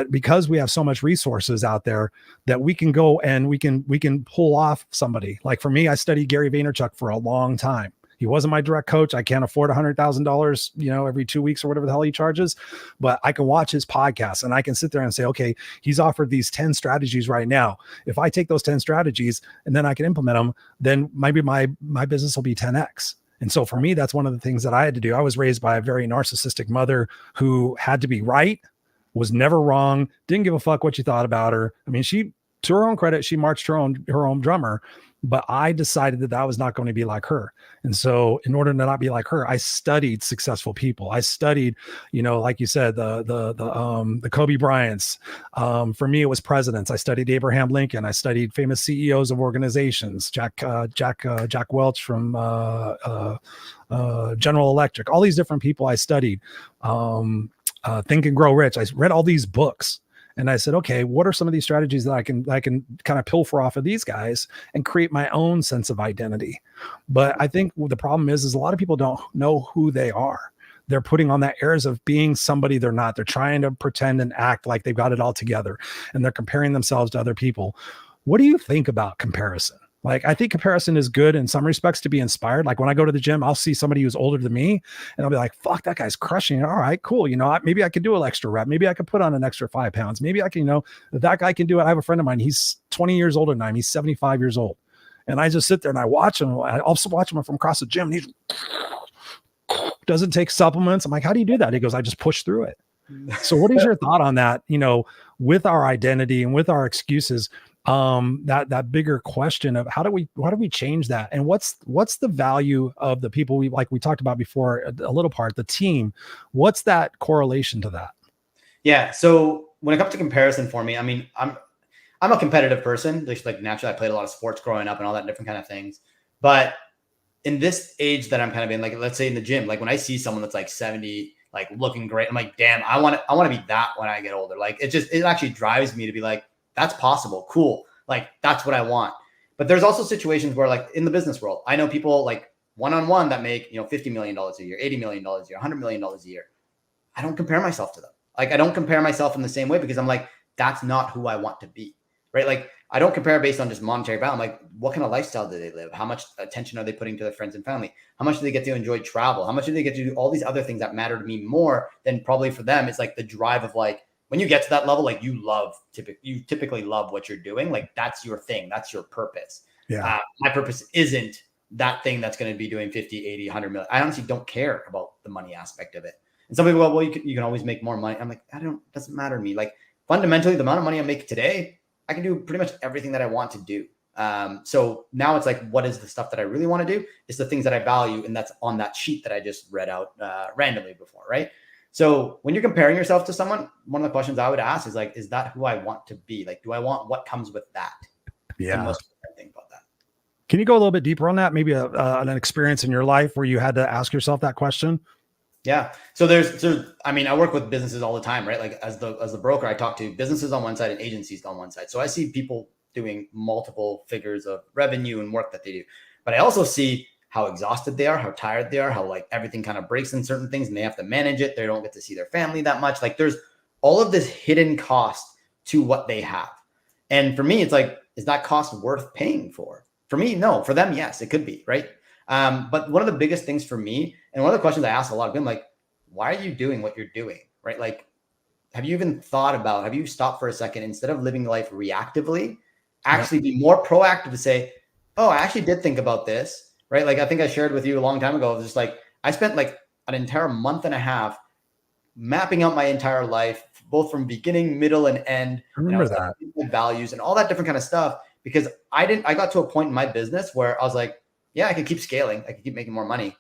because we have so much resources out there that we can go and we can pull off somebody. Like for me, I studied Gary Vaynerchuk for a long time. He wasn't my direct coach. I can't afford $100,000, every 2 weeks or whatever the hell he charges, but I can watch his podcast and I can sit there and say, okay, he's offered these 10 strategies right now. If I take those 10 strategies and then I can implement them, then maybe my business will be 10x. And so for me, that's one of the things that I had to do. I was raised by a very narcissistic mother who had to be right, was never wrong, didn't give a fuck what you thought about her. I mean, she, to her own credit, she marched her own drummer, but I decided that I was not going to be like her. And so in order to not be like her, I studied successful people. I studied, like you said, the Kobe Bryants. For me, it was presidents. I studied Abraham Lincoln. I studied famous CEOs of organizations, Jack Welch from General Electric, all these different people I studied. Think and Grow Rich. I read all these books. And I said, okay, what are some of these strategies that I can kind of pilfer off of these guys and create my own sense of identity? But I think the problem is a lot of people don't know who they are. They're putting on that airs of being somebody they're not. They're trying to pretend and act like they've got it all together, and they're comparing themselves to other people. What do you think about comparison? Like, I think comparison is good in some respects to be inspired. Like when I go to the gym, I'll see somebody who's older than me and I'll be like, fuck, that guy's crushing it. All right, cool. Maybe I could do an extra rep. Maybe I could put on an extra 5 pounds. Maybe I can, if that guy can do it. I have a friend of mine. He's 20 years older than I am. He's 75 years old. And I just sit there and I watch him. I also watch him from across the gym. And he doesn't take supplements. I'm like, how do you do that? He goes, I just push through it. So what is your thought on that? With our identity and with our excuses, that bigger question of how do we change that, and what's the value of the people we talked about before, a little part, the team, what's that correlation to that? Yeah. So when it comes to comparison for me, I mean, I'm a competitive person. Just like naturally, I played a lot of sports growing up and all that different kind of things. But in this age that I'm kind of in, like, let's say in the gym, like when I see someone that's like 70, like looking great, I'm like, damn, I want to be that when I get older. Like it actually drives me to be like, that's possible. Cool. Like that's what I want. But there's also situations where, like in the business world, I know people like one-on-one that make, $50 million a year, $80 million a year, $100 million a year. I don't compare myself to them. Like I don't compare myself in the same way, because I'm like, that's not who I want to be. Right. Like I don't compare based on just monetary value. I'm like, what kind of lifestyle do they live? How much attention are they putting to their friends and family? How much do they get to enjoy travel? How much do they get to do all these other things that matter to me more than probably for them? It's like the drive of like, when you get to that level, like you typically love what you're doing. Like that's your thing. That's your purpose. Yeah. My purpose isn't that thing that's going to be doing 50, 80, 100 million. I honestly don't care about the money aspect of it. And some people go, well, you can always make more money. I'm like, doesn't matter to me. Like fundamentally, the amount of money I make today, I can do pretty much everything that I want to do. So now it's like, what is the stuff that I really want to do? It's the things that I value. And that's on that sheet that I just read out randomly before. Right. So when you're comparing yourself to someone, one of the questions I would ask is like, is that who I want to be? Like, do I want what comes with that? Yeah. And most people think about that. Can you go a little bit deeper on that? Maybe an experience in your life where you had to ask yourself that question? Yeah. So I work with businesses all the time, right? Like as the broker, I talk to businesses on one side and agencies on one side. So I see people doing multiple figures of revenue and work that they do, but I also see how exhausted they are, how tired they are, how like everything kind of breaks in certain things and they have to manage it. They don't get to see their family that much. Like there's all of this hidden cost to what they have. And for me, it's like, is that cost worth paying for? For me, no. For them, yes, it could be, right? But one of the biggest things for me, and one of the questions I ask a lot of them, like, why are you doing what you're doing, right? Like, have you stopped for a second, instead of living life reactively, actually be more proactive to say, oh, I actually did think about this. Right. Like I think I shared with you a long time ago, just like I spent like an entire month and a half mapping out my entire life, both from beginning, middle, and end. I remember that. Like, values and all that different kind of stuff, because I got to a point in my business where I was like, yeah, I could keep scaling. I could keep making more money,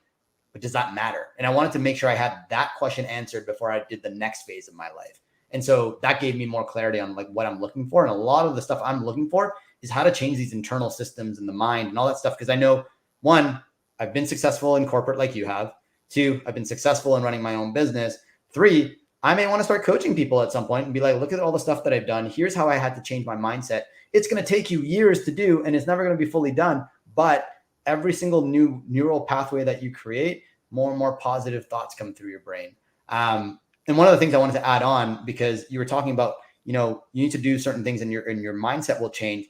but does that matter? And I wanted to make sure I had that question answered before I did the next phase of my life. And so that gave me more clarity on like what I'm looking for. And a lot of the stuff I'm looking for is how to change these internal systems in the mind and all that stuff. Because I know, 1, I've been successful in corporate like you have. 2, I've been successful in running my own business. 3, I may want to start coaching people at some point and be like, look at all the stuff that I've done. Here's how I had to change my mindset. It's going to take you years to do, and it's never going to be fully done. But every single new neural pathway that you create, more and more positive thoughts come through your brain. And one of the things I wanted to add on, because you were talking about, you need to do certain things and your mindset will change.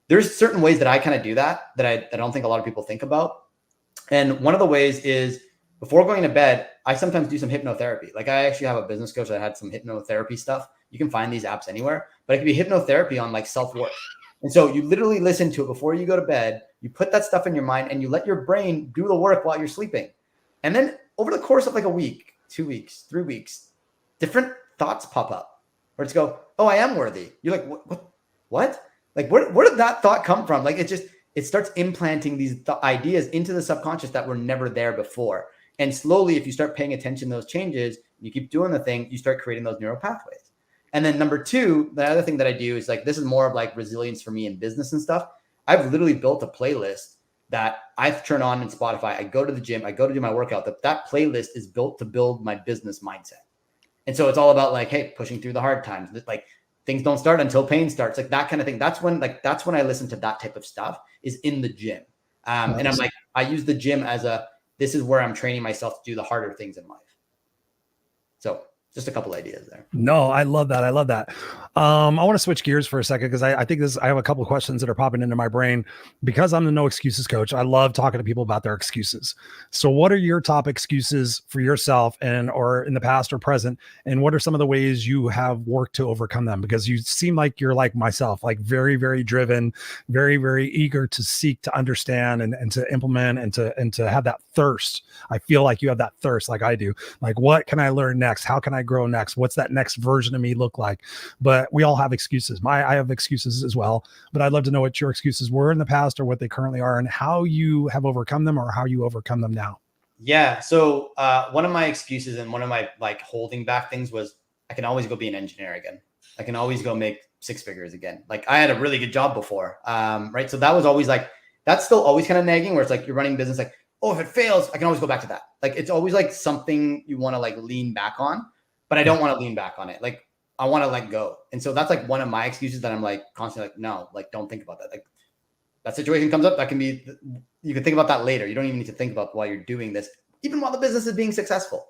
There's certain ways that I kind of do that I don't think a lot of people think about. And one of the ways is before going to bed, I sometimes do some hypnotherapy. Like I actually have a business coach that had some hypnotherapy stuff. You can find these apps anywhere, but it could be hypnotherapy on like self-worth. And so you literally listen to it before you go to bed. You put that stuff in your mind and you let your brain do the work while you're sleeping. And then over the course of like a week, 2 weeks, 3 weeks, different thoughts pop up where it's go, oh, I am worthy. You're like, what? Like, where did that thought come from? Like, it starts implanting these ideas into the subconscious that were never there before. And slowly, if you start paying attention to those changes, you keep doing the thing, you start creating those neural pathways. And then number two, the other thing that I do is like, this is more of like resilience for me in business and stuff. I've literally built a playlist that I turn on in Spotify. I go to the gym, I go to do my workout. That playlist is built to build my business mindset. And so it's all about like, hey, pushing through the hard times. Like things don't start until pain starts, like that kind of thing. That's when I listen to that type of stuff is in the gym. And I'm like, I use the gym as this is where I'm training myself to do the harder things in life. So just a couple ideas there. No, I love that. I love that. I want to switch gears for a second because I think I have a couple of questions that are popping into my brain because I'm the no excuses coach. I love talking to people about their excuses. So what are your top excuses for yourself or in the past or present? And what are some of the ways you have worked to overcome them? Because you seem like you're like myself, like very, very driven, very, very eager to seek to understand and to implement and to have that thirst. I feel like you have that thirst like I do. Like, what can I learn next? How can I grow next? What's that next version of me look like? But we all have excuses. I have excuses as well, but I'd love to know what your excuses were in the past or what they currently are and how you have overcome them or how you overcome them now. Yeah. So one of my excuses and one of my like holding back things was I can always go be an engineer again. I can always go make 6 figures again. Like I had a really good job before. Right. So that was always like, that's still always kind of nagging where it's like you're running business like, oh, if it fails, I can always go back to that. Like it's always like something you want to like lean back on, but I don't want to lean back on it. Like I want to let go. And so that's like one of my excuses that I'm like constantly like, no, like don't think about that. Like that situation comes up, that can be, you can think about that later. You don't even need to think about while you're doing this, even while the business is being successful.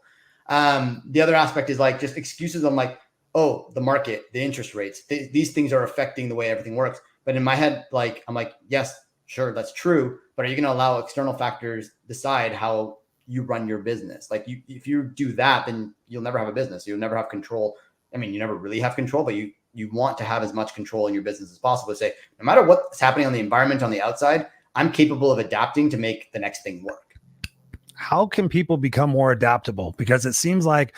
The other aspect is like just excuses. I'm like, oh, the market, the interest rates, these things are affecting the way everything works. But in my head, like, I'm like, yes, sure, that's true. But are you going to allow external factors decide how you run your business? Like if you do that, then you'll never have a business. You'll never have control. I mean, you never really have control, but you want to have as much control in your business as possible to say, no matter what's happening on the environment on the outside, I'm capable of adapting to make the next thing work. How can people become more adaptable? Because it seems like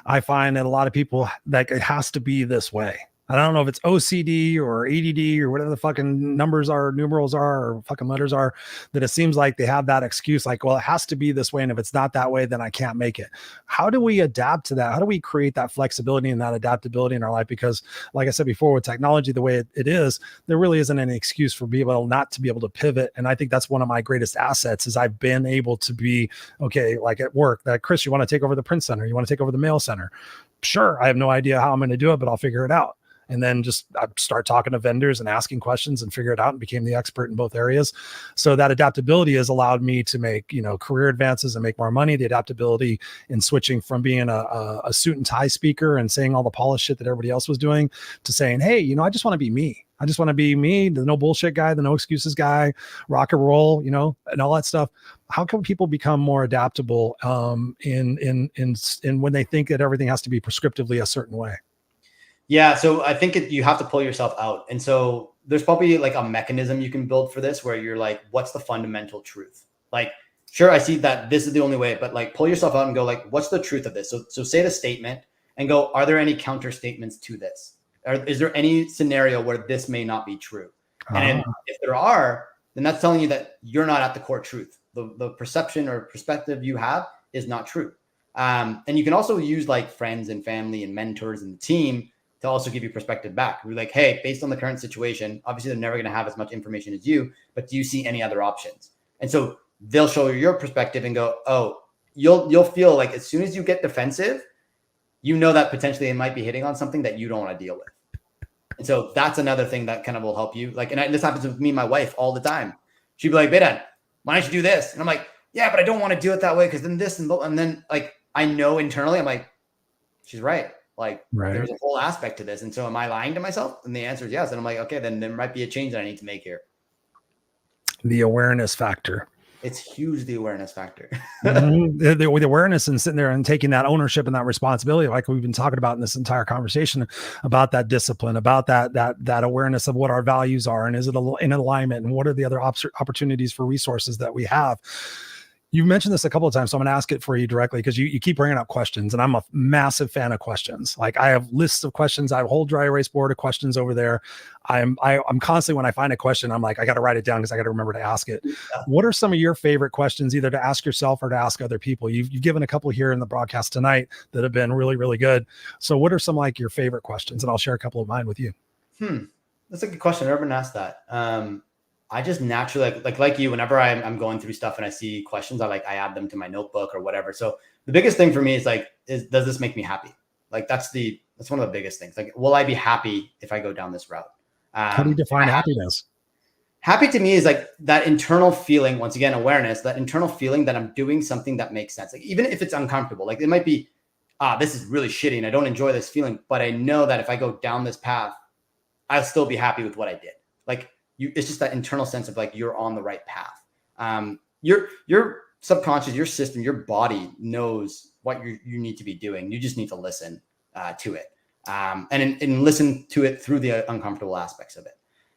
I find that a lot of people, like, it has to be this way. I don't know if it's OCD or ADD or whatever the fucking numbers are, numerals are, or fucking letters are, that it seems like they have that excuse, like, well, it has to be this way. And if it's not that way, then I can't make it. How do we adapt to that? How do we create that flexibility and that adaptability in our life? Because like I said before, with technology, the way it is, there really isn't any excuse for people not to be able to pivot. And I think that's one of my greatest assets is I've been able to be, okay, like at work, that Chris, you want to take over the print center? You want to take over the mail center? Sure. I have no idea how I'm going to do it, but I'll figure it out. And then just start talking to vendors and asking questions and figure it out and became the expert in both areas. So that adaptability has allowed me to make, career advances and make more money. The adaptability in switching from being a suit and tie speaker and saying all the polished shit that everybody else was doing to saying, hey, I just want to be me. I just want to be me, the no bullshit guy, the no excuses guy, rock and roll, and all that stuff. How can people become more adaptable in when they think that everything has to be prescriptively a certain way? Yeah. So I think you have to pull yourself out. And so there's probably like a mechanism you can build for this where you're like, what's the fundamental truth? Like, sure, I see that this is the only way, but like pull yourself out and go like, what's the truth of this? So say the statement and go, are there any counter statements to this? Or is there any scenario where this may not be true? And if there are, then that's telling you that you're not at the core truth. The perception or perspective you have is not true. And you can also use like friends and family and mentors and the team to also give you perspective back. We're like, hey, based on the current situation, obviously they're never going to have as much information as you, but do you see any other options? And so they'll show you your perspective and go, oh, you'll feel like as soon as you get defensive, that potentially it might be hitting on something that you don't want to deal with. And so that's another thing that kind of will help you. Like, and this happens with me and my wife all the time. She'd be like, Behdad, why don't you do this? And I'm like, yeah, but I don't want to do it that way because then this and then like I know internally, I'm like, she's right. Like there's a whole aspect to this. And so am I lying to myself? And the answer is yes. And I'm like, okay, then there might be a change that I need to make here. The awareness factor. It's huge, the awareness factor. The awareness and sitting there and taking that ownership and that responsibility, like we've been talking about in this entire conversation, about that discipline, about that awareness of what our values are, and is it in alignment, and what are the other opportunities for resources that we have. You've mentioned this a couple of times, so I'm going to ask it for you directly, because you keep bringing up questions, and I'm a massive fan of questions. Like, I have lists of questions. I have a whole dry erase board of questions over there. I'm constantly, when I find a question, I'm like, I got to write it down because I got to remember to ask it. Yeah. What are some of your favorite questions, either to ask yourself or to ask other people? You've given a couple here in the broadcast tonight that have been really, really good. So what are some like your favorite questions? And I'll share a couple of mine with you. That's a good question. I've never been asked that. I just naturally like you, whenever I'm going through stuff and I see questions, I add them to my notebook or whatever. So the biggest thing for me is does this make me happy? Like, that's one of the biggest things. Like, will I be happy if I go down this route? How do you define happiness? Happy to me is like that internal feeling, once again, awareness, that internal feeling that I'm doing something that makes sense. Like, even if it's uncomfortable, like it might be, this is really shitty and I don't enjoy this feeling, but I know that if I go down this path, I'll still be happy with what I did. Like, it's just that internal sense of like, you're on the right path. Your subconscious, your system, your body knows what you need to be doing. You just need to listen to it, and listen to it through the uncomfortable aspects of it.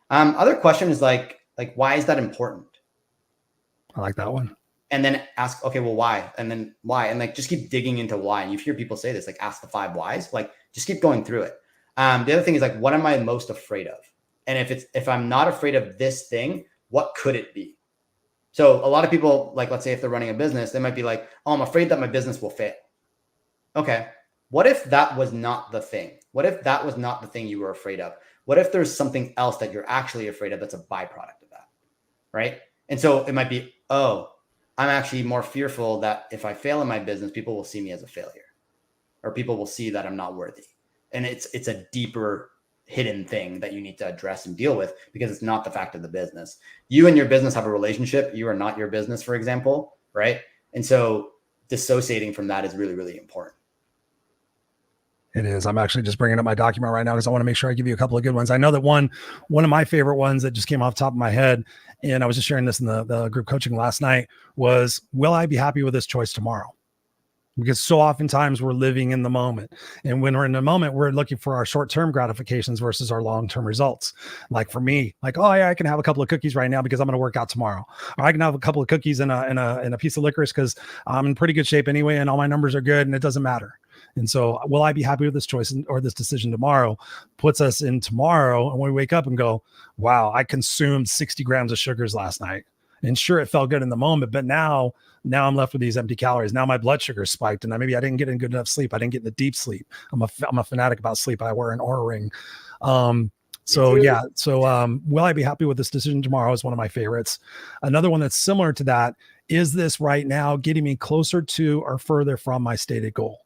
Other question is like, why is that important? I like that one. And then ask, okay, well, why? And then why? And like, just keep digging into why. And you hear people say this, like, ask the 5 whys. Like, just keep going through it. The other thing is like, what am I most afraid of? And if I'm not afraid of this thing, what could it be? So a lot of people, like, let's say if they're running a business, they might be like, oh, I'm afraid that my business will fail. Okay. What if that was not the thing? What if that was not the thing you were afraid of? What if there's something else that you're actually afraid of that's a byproduct of that? Right. And so it might be, oh, I'm actually more fearful that if I fail in my business, people will see me as a failure, or people will see that I'm not worthy. And it's a deeper hidden thing that you need to address and deal with, because it's not the fact of the business. You and your business have a relationship. You are not your business, for example. Right. And so dissociating from that is really, really important. It is. I'm actually just bringing up my document right now because I want to make sure I give you a couple of good ones. I know that one of my favorite ones that just came off the top of my head, and I was just sharing this in the group coaching last night, was, will I be happy with this choice tomorrow? Because so oftentimes we're living in the moment. And when we're in the moment, we're looking for our short-term gratifications versus our long-term results. Like for me, like, oh yeah, I can have a couple of cookies right now because I'm going to work out tomorrow. Or I can have a couple of cookies and a piece of licorice because I'm in pretty good shape anyway, and all my numbers are good and it doesn't matter. And so will I be happy with this choice or this decision tomorrow puts us in tomorrow. And when we wake up and go, wow, I consumed 60 grams of sugars last night. And sure, it felt good in the moment, but now I'm left with these empty calories. Now my blood sugar spiked, and maybe I didn't get in good enough sleep. I didn't get in the deep sleep. I'm a fanatic about sleep. I wear an Oura ring. Will I be happy with this decision tomorrow is one of my favorites. Another one that's similar to that, is this right now getting me closer to or further from my stated goal?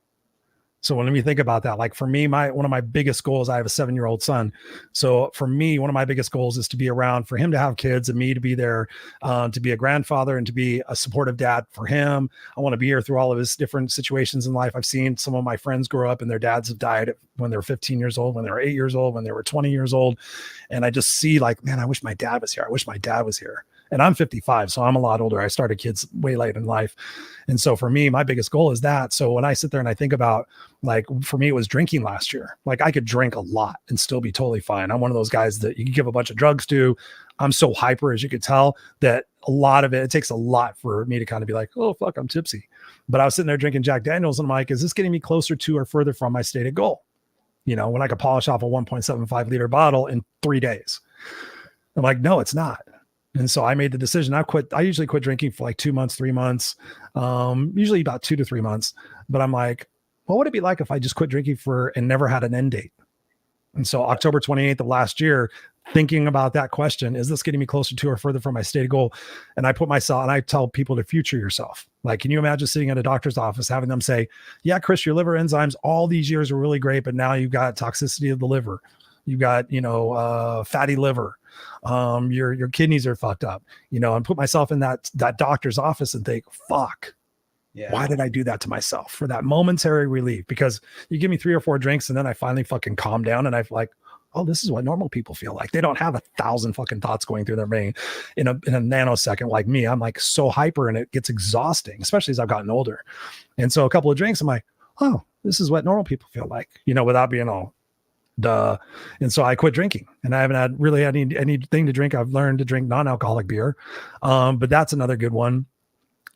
So when we think about that, like for me, one of my biggest goals, I have a 7-year-old son. So for me, one of my biggest goals is to be around for him to have kids and me to be there, to be a grandfather and to be a supportive dad for him. I want to be here through all of his different situations in life. I've seen some of my friends grow up and their dads have died when they were 15 years old, when they were 8 years old, when they were 20 years old. And I just see like, man, I wish my dad was here. I wish my dad was here. And I'm 55, so I'm a lot older. I started kids way late in life. And so for me, my biggest goal is that. So when I sit there and I think about, like, for me, it was drinking last year. Like, I could drink a lot and still be totally fine. I'm one of those guys that you can give a bunch of drugs to. I'm so hyper, as you could tell, that a lot of it takes a lot for me to kind of be like, oh, fuck, I'm tipsy. But I was sitting there drinking Jack Daniels and I'm like, is this getting me closer to or further from my stated goal? You know, when I could polish off a 1.75 liter bottle in 3 days. I'm like, no, it's not. And so I made the decision. I usually quit drinking for like 2 months, 3 months, usually about 2 to 3 months. But I'm like, what would it be like if I just quit drinking and never had an end date? And so October 28th of last year, thinking about that question, is this getting me closer to or further from my stated goal? And I tell people to future yourself. Like, can you imagine sitting in a doctor's office, having them say, yeah, Chris, your liver enzymes all these years were really great, but now you've got toxicity of the liver. You got, fatty liver. Your kidneys are fucked up, and put myself in that doctor's office and think, fuck, yeah, why did I do that to myself for that momentary relief? Because you give me 3 or 4 drinks and then I finally fucking calm down and I'm like, oh, this is what normal people feel like. They don't have 1,000 fucking thoughts going through their brain in a nanosecond like me. I'm like so hyper and it gets exhausting, especially as I've gotten older. And so a couple of drinks, I'm like, oh, this is what normal people feel like, without being all duh. And so I quit drinking, and I haven't really had anything to drink. I've learned to drink non-alcoholic beer. But that's another good one.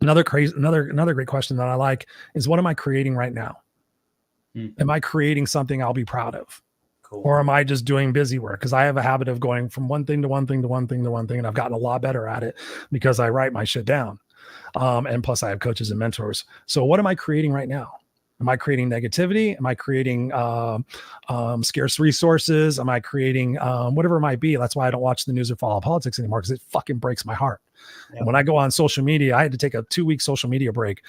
Another great question that I like is, what am I creating right now? Am I creating something I'll be proud of? Cool. Or am I just doing busy work? Because I have a habit of going from one thing to one thing to one thing to one thing. And I've gotten a lot better at it because I write my shit down. And plus I have coaches and mentors. So what am I creating right now? Am I creating negativity? Am I creating scarce resources? Am I creating whatever it might be? That's why I don't watch the news or follow politics anymore, because it fucking breaks my heart. Yeah. And when I go on social media, I had to take a 2-week social media break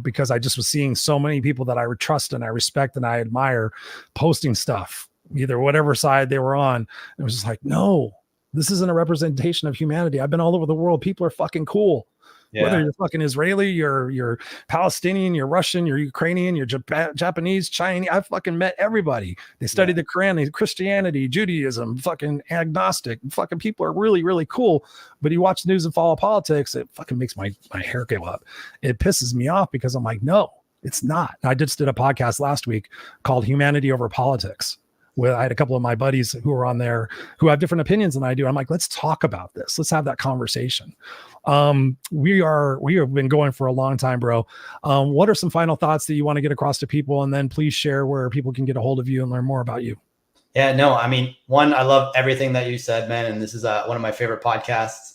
because I just was seeing so many people that I trust and I respect and I admire posting stuff, either whatever side they were on. It was just like, no, this isn't a representation of humanity. I've been all over the world. People are fucking cool. Yeah. Whether you're fucking Israeli, you're Palestinian, you're Russian, you're Ukrainian, you're Japanese, Chinese, I've fucking met everybody. They studied the Quran, Christianity, Judaism, fucking agnostic. Fucking people are really, really cool. But you watch the news and follow politics, it fucking makes my hair go up. It pisses me off because I'm like, no, it's not. I just did a podcast last week called Humanity Over Politics, where I had a couple of my buddies who were on there who have different opinions than I do. I'm like, let's talk about this. Let's have that conversation. We have been going for a long time, bro. What are some final thoughts that you want to get across to people? And then please share where people can get a hold of you and learn more about you. Yeah, no, I mean, one, I love everything that you said, man. And this is one of my favorite podcasts.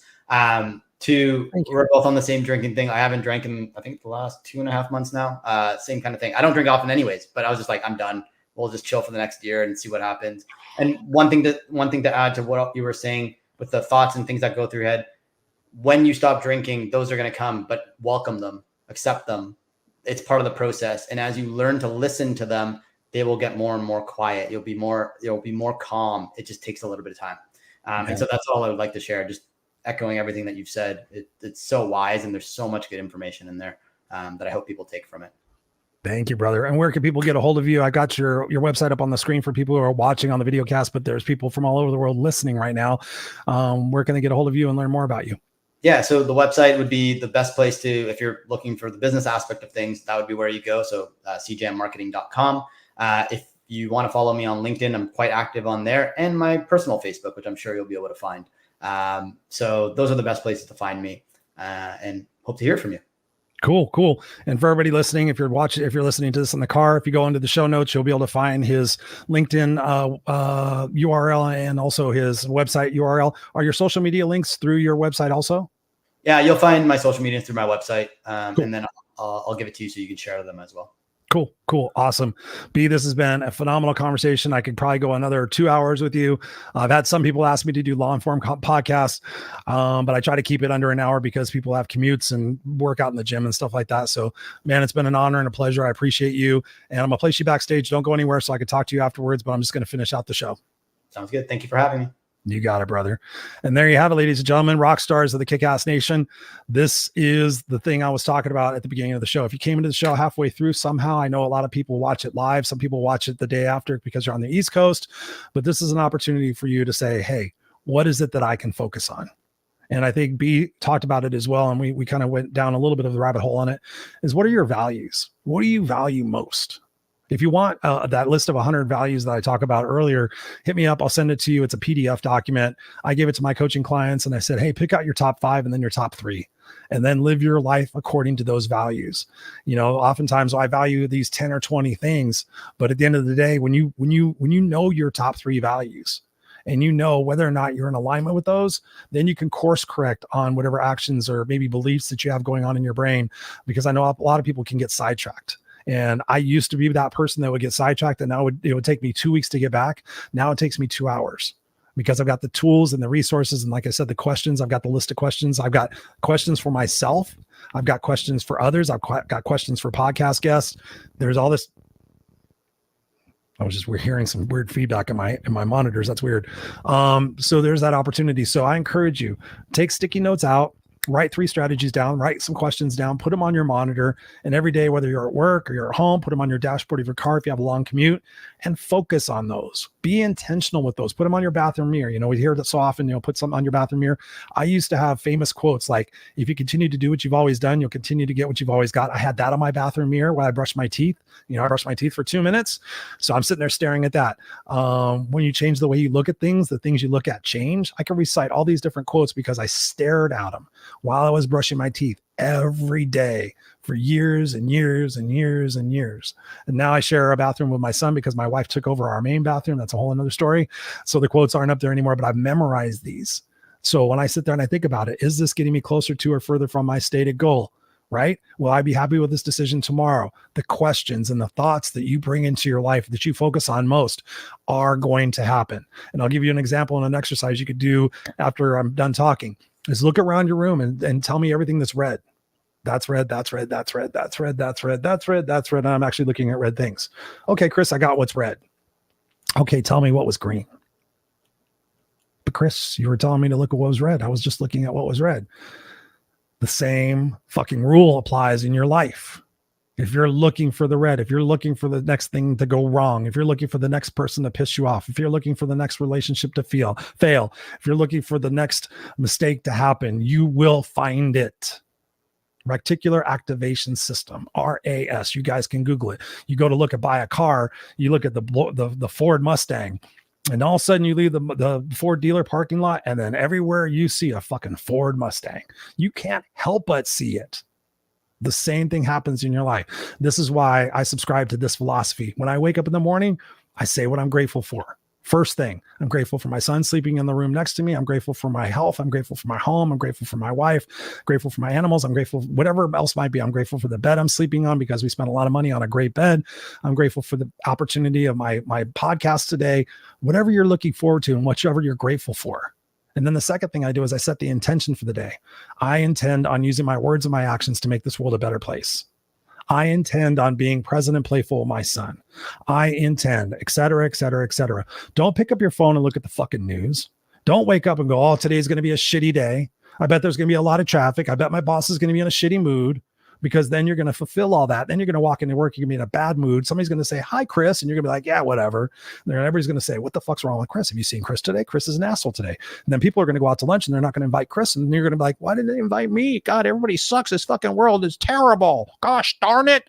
Two, we're both on the same drinking thing. I haven't drank in, I think, the last 2.5 months now. Same kind of thing. I don't drink often anyways, but I was just like, I'm done. We'll just chill for the next year and see what happens. And one thing to add to what you were saying with the thoughts and things that go through your head, when you stop drinking, those are going to come, but welcome them, accept them. It's part of the process. And as you learn to listen to them, they will get more and more quiet. You'll be more calm. It just takes a little bit of time. And so that's all I would like to share. Just echoing everything that you've said. It's so wise, and there's so much good information in there that I hope people take from it. Thank you, brother. And where can people get a hold of you? I got your website up on the screen for people who are watching on the video cast, but there's people from all over the world listening right now. Where can they get a hold of you and learn more about you? Yeah, so the website would be the best place to, if you're looking for the business aspect of things, that would be where you go. So cjammarketing.com. If you want to follow me on LinkedIn, I'm quite active on there, and my personal Facebook, which I'm sure you'll be able to find. So those are the best places to find me, and hope to hear from you. Cool. And for everybody listening, if you're listening to this in the car, if you go into the show notes, you'll be able to find his LinkedIn URL and also his website URL. Are your social media links through your website also? Yeah, you'll find my social media through my website, cool. And then I'll give it to you so you can share them as well. Cool. Awesome. B, this has been a phenomenal conversation. I could probably go another 2 hours with you. I've had some people ask me to do long form podcasts, but I try to keep it under an hour because people have commutes and work out in the gym and stuff like that. So, man, it's been an honor and a pleasure. I appreciate you. And I'm going to place you backstage. Don't go anywhere so I could talk to you afterwards, but I'm just going to finish out the show. Sounds good. Thank you for having me. You got it, brother. And there you have it, ladies and gentlemen, rock stars of the Kick-Ass Nation. This is the thing I was talking about at the beginning of the show. If you came into the show halfway through somehow, I know a lot of people watch it live. Some people watch it the day after because you're on the East Coast, but this is an opportunity for you to say, hey, what is it that I can focus on? And I think B talked about it as well. And we kind of went down a little bit of the rabbit hole on it, is what are your values? What do you value most? If you want that list of 100 values that I talked about earlier, hit me up. I'll send it to you. It's a PDF document. I gave it to my coaching clients and I said, hey, pick out your top 5 and then your top 3, and then live your life according to those values. Oftentimes I value these 10 or 20 things, but at the end of the day, when you know your top 3 values and you know whether or not you're in alignment with those, then you can course correct on whatever actions or maybe beliefs that you have going on in your brain, because I know a lot of people can get sidetracked. And I used to be that person that would get sidetracked, and now it would take me 2 weeks to get back. Now it takes me 2 hours because I've got the tools and the resources. And like I said, the questions, I've got the list of questions. I've got questions for myself. I've got questions for others. I've got questions for podcast guests. There's all this. We're hearing some weird feedback in my monitors. That's weird. So there's that opportunity. So I encourage you, take sticky notes out. Write 3 strategies down, write some questions down, put them on your monitor. And every day, whether you're at work or you're at home, put them on your dashboard of your car if you have a long commute, and focus on those. Be intentional with those. Put them on your bathroom mirror. We hear that so often, put something on your bathroom mirror. I used to have famous quotes like, if you continue to do what you've always done, you'll continue to get what you've always got. I had that on my bathroom mirror while I brushed my teeth. I brushed my teeth for 2 minutes. So I'm sitting there staring at that. When you change the way you look at things, the things you look at change. I can recite all these different quotes because I stared at them while I was brushing my teeth every day for years and years and years and years. And now I share a bathroom with my son because my wife took over our main bathroom. That's a whole another story. So the quotes aren't up there anymore, but I've memorized these. So when I sit there and I think about it, is this getting me closer to or further from my stated goal? Right? Will I be happy with this decision tomorrow? The questions and the thoughts that you bring into your life that you focus on most are going to happen. And I'll give you an example and an exercise you could do after I'm done talking is look around your room and tell me everything that's red. That's red. That's red. That's red. That's red. That's red. That's red. That's red. And I'm actually looking at red things. Okay, Chris, I got what's red. Okay, tell me what was green. But Chris, you were telling me to look at what was red. I was just looking at what was red. The same fucking rule applies in your life. If you're looking for the red, if you're looking for the next thing to go wrong, if you're looking for the next person to piss you off, if you're looking for the next relationship to fail, if you're looking for the next mistake to happen, you will find it. Reticular activation system, RAS. You guys can Google it. You go to look at buy a car, you look at the Ford Mustang, and all of a sudden you leave the Ford dealer parking lot, and then everywhere you see a fucking Ford Mustang. You can't help but see it. The same thing happens in your life. This is why I subscribe to this philosophy. When I wake up in the morning, I say what I'm grateful for. First thing, I'm grateful for my son sleeping in the room next to me. I'm grateful for my health. I'm grateful for my home. I'm grateful for my wife, grateful for my animals. I'm grateful for whatever else might be. I'm grateful for the bed I'm sleeping on because we spent a lot of money on a great bed. I'm grateful for the opportunity of my podcast today, whatever you're looking forward to and whatever you're grateful for. And then the second thing I do is I set the intention for the day. I intend on using my words and my actions to make this world a better place. I intend on being present and playful with my son. I intend, et cetera, et cetera, et cetera. Don't pick up your phone and look at the fucking news. Don't wake up and go, oh, today's going to be a shitty day. I bet there's going to be a lot of traffic. I bet my boss is going to be in a shitty mood, because then you're going to fulfill all that. Then you're going to walk into work. You're going to be in a bad mood. Somebody's going to say, hi, Chris. And you're going to be like, yeah, whatever. And then everybody's going to say, what the fuck's wrong with Chris? Have you seen Chris today? Chris is an asshole today. And then people are going to go out to lunch and they're not going to invite Chris. And you're going to be like, why didn't they invite me? God, everybody sucks. This fucking world is terrible. Gosh, darn it.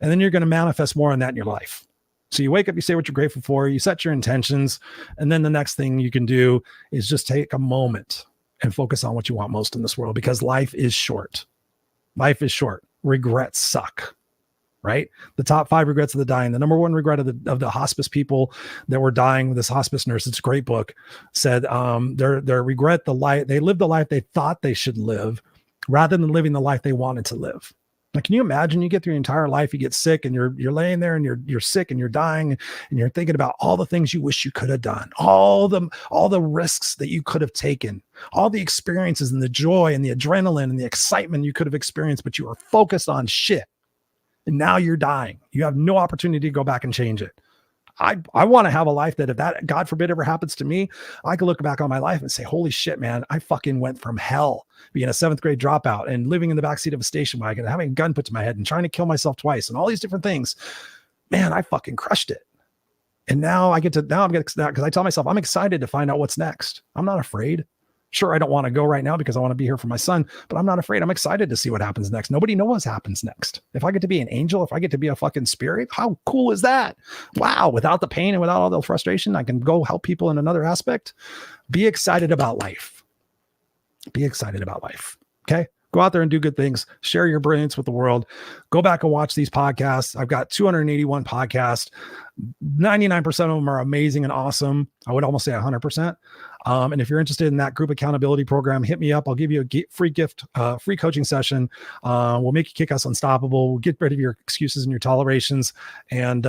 And then you're going to manifest more on that in your life. So you wake up, you say what you're grateful for, you set your intentions. And then the next thing you can do is just take a moment and focus on what you want most in this world, because life is short. Life is short. Regrets suck, right? The top 5 regrets of the dying. The number 1 regret of the hospice people that were dying with this hospice nurse, it's a great book, said their regret, they lived the life they thought they should live rather than living the life they wanted to live. Like, can you imagine you get through your entire life, you get sick and you're laying there and you're sick and you're dying and you're thinking about all the things you wish you could have done, all the risks that you could have taken, all the experiences and the joy and the adrenaline and the excitement you could have experienced, but you were focused on shit. And now you're dying. You have no opportunity to go back and change it. I want to have a life that if that, God forbid, ever happens to me, I can look back on my life and say, holy shit, man, I fucking went from hell, being a 7th grade dropout and living in the backseat of a station wagon, having a gun put to my head and trying to kill myself twice and all these different things. Man, I fucking crushed it. And now I'm getting because I tell myself, I'm excited to find out what's next. I'm not afraid. Sure, I don't want to go right now because I want to be here for my son, but I'm not afraid. I'm excited to see what happens next. Nobody knows what happens next. If I get to be an angel, if I get to be a fucking spirit, how cool is that? Wow. Without the pain and without all the frustration, I can go help people in another aspect. Be excited about life. Be excited about life. Okay. Go out there and do good things. Share your brilliance with the world. Go back and watch these podcasts. I've got 281 podcasts. 99% of them are amazing and awesome. I would almost say 100%. And if you're interested in that group accountability program, hit me up. I'll give you a free gift, free coaching session. We'll make you kick ass unstoppable. We'll get rid of your excuses and your tolerations and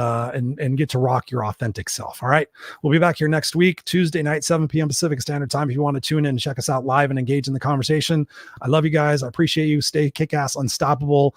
get to rock your authentic self. All right. We'll be back here next week, Tuesday night, 7 p.m. Pacific Standard Time. If you want to tune in and check us out live and engage in the conversation, I love you guys. I appreciate you. Stay kick ass unstoppable.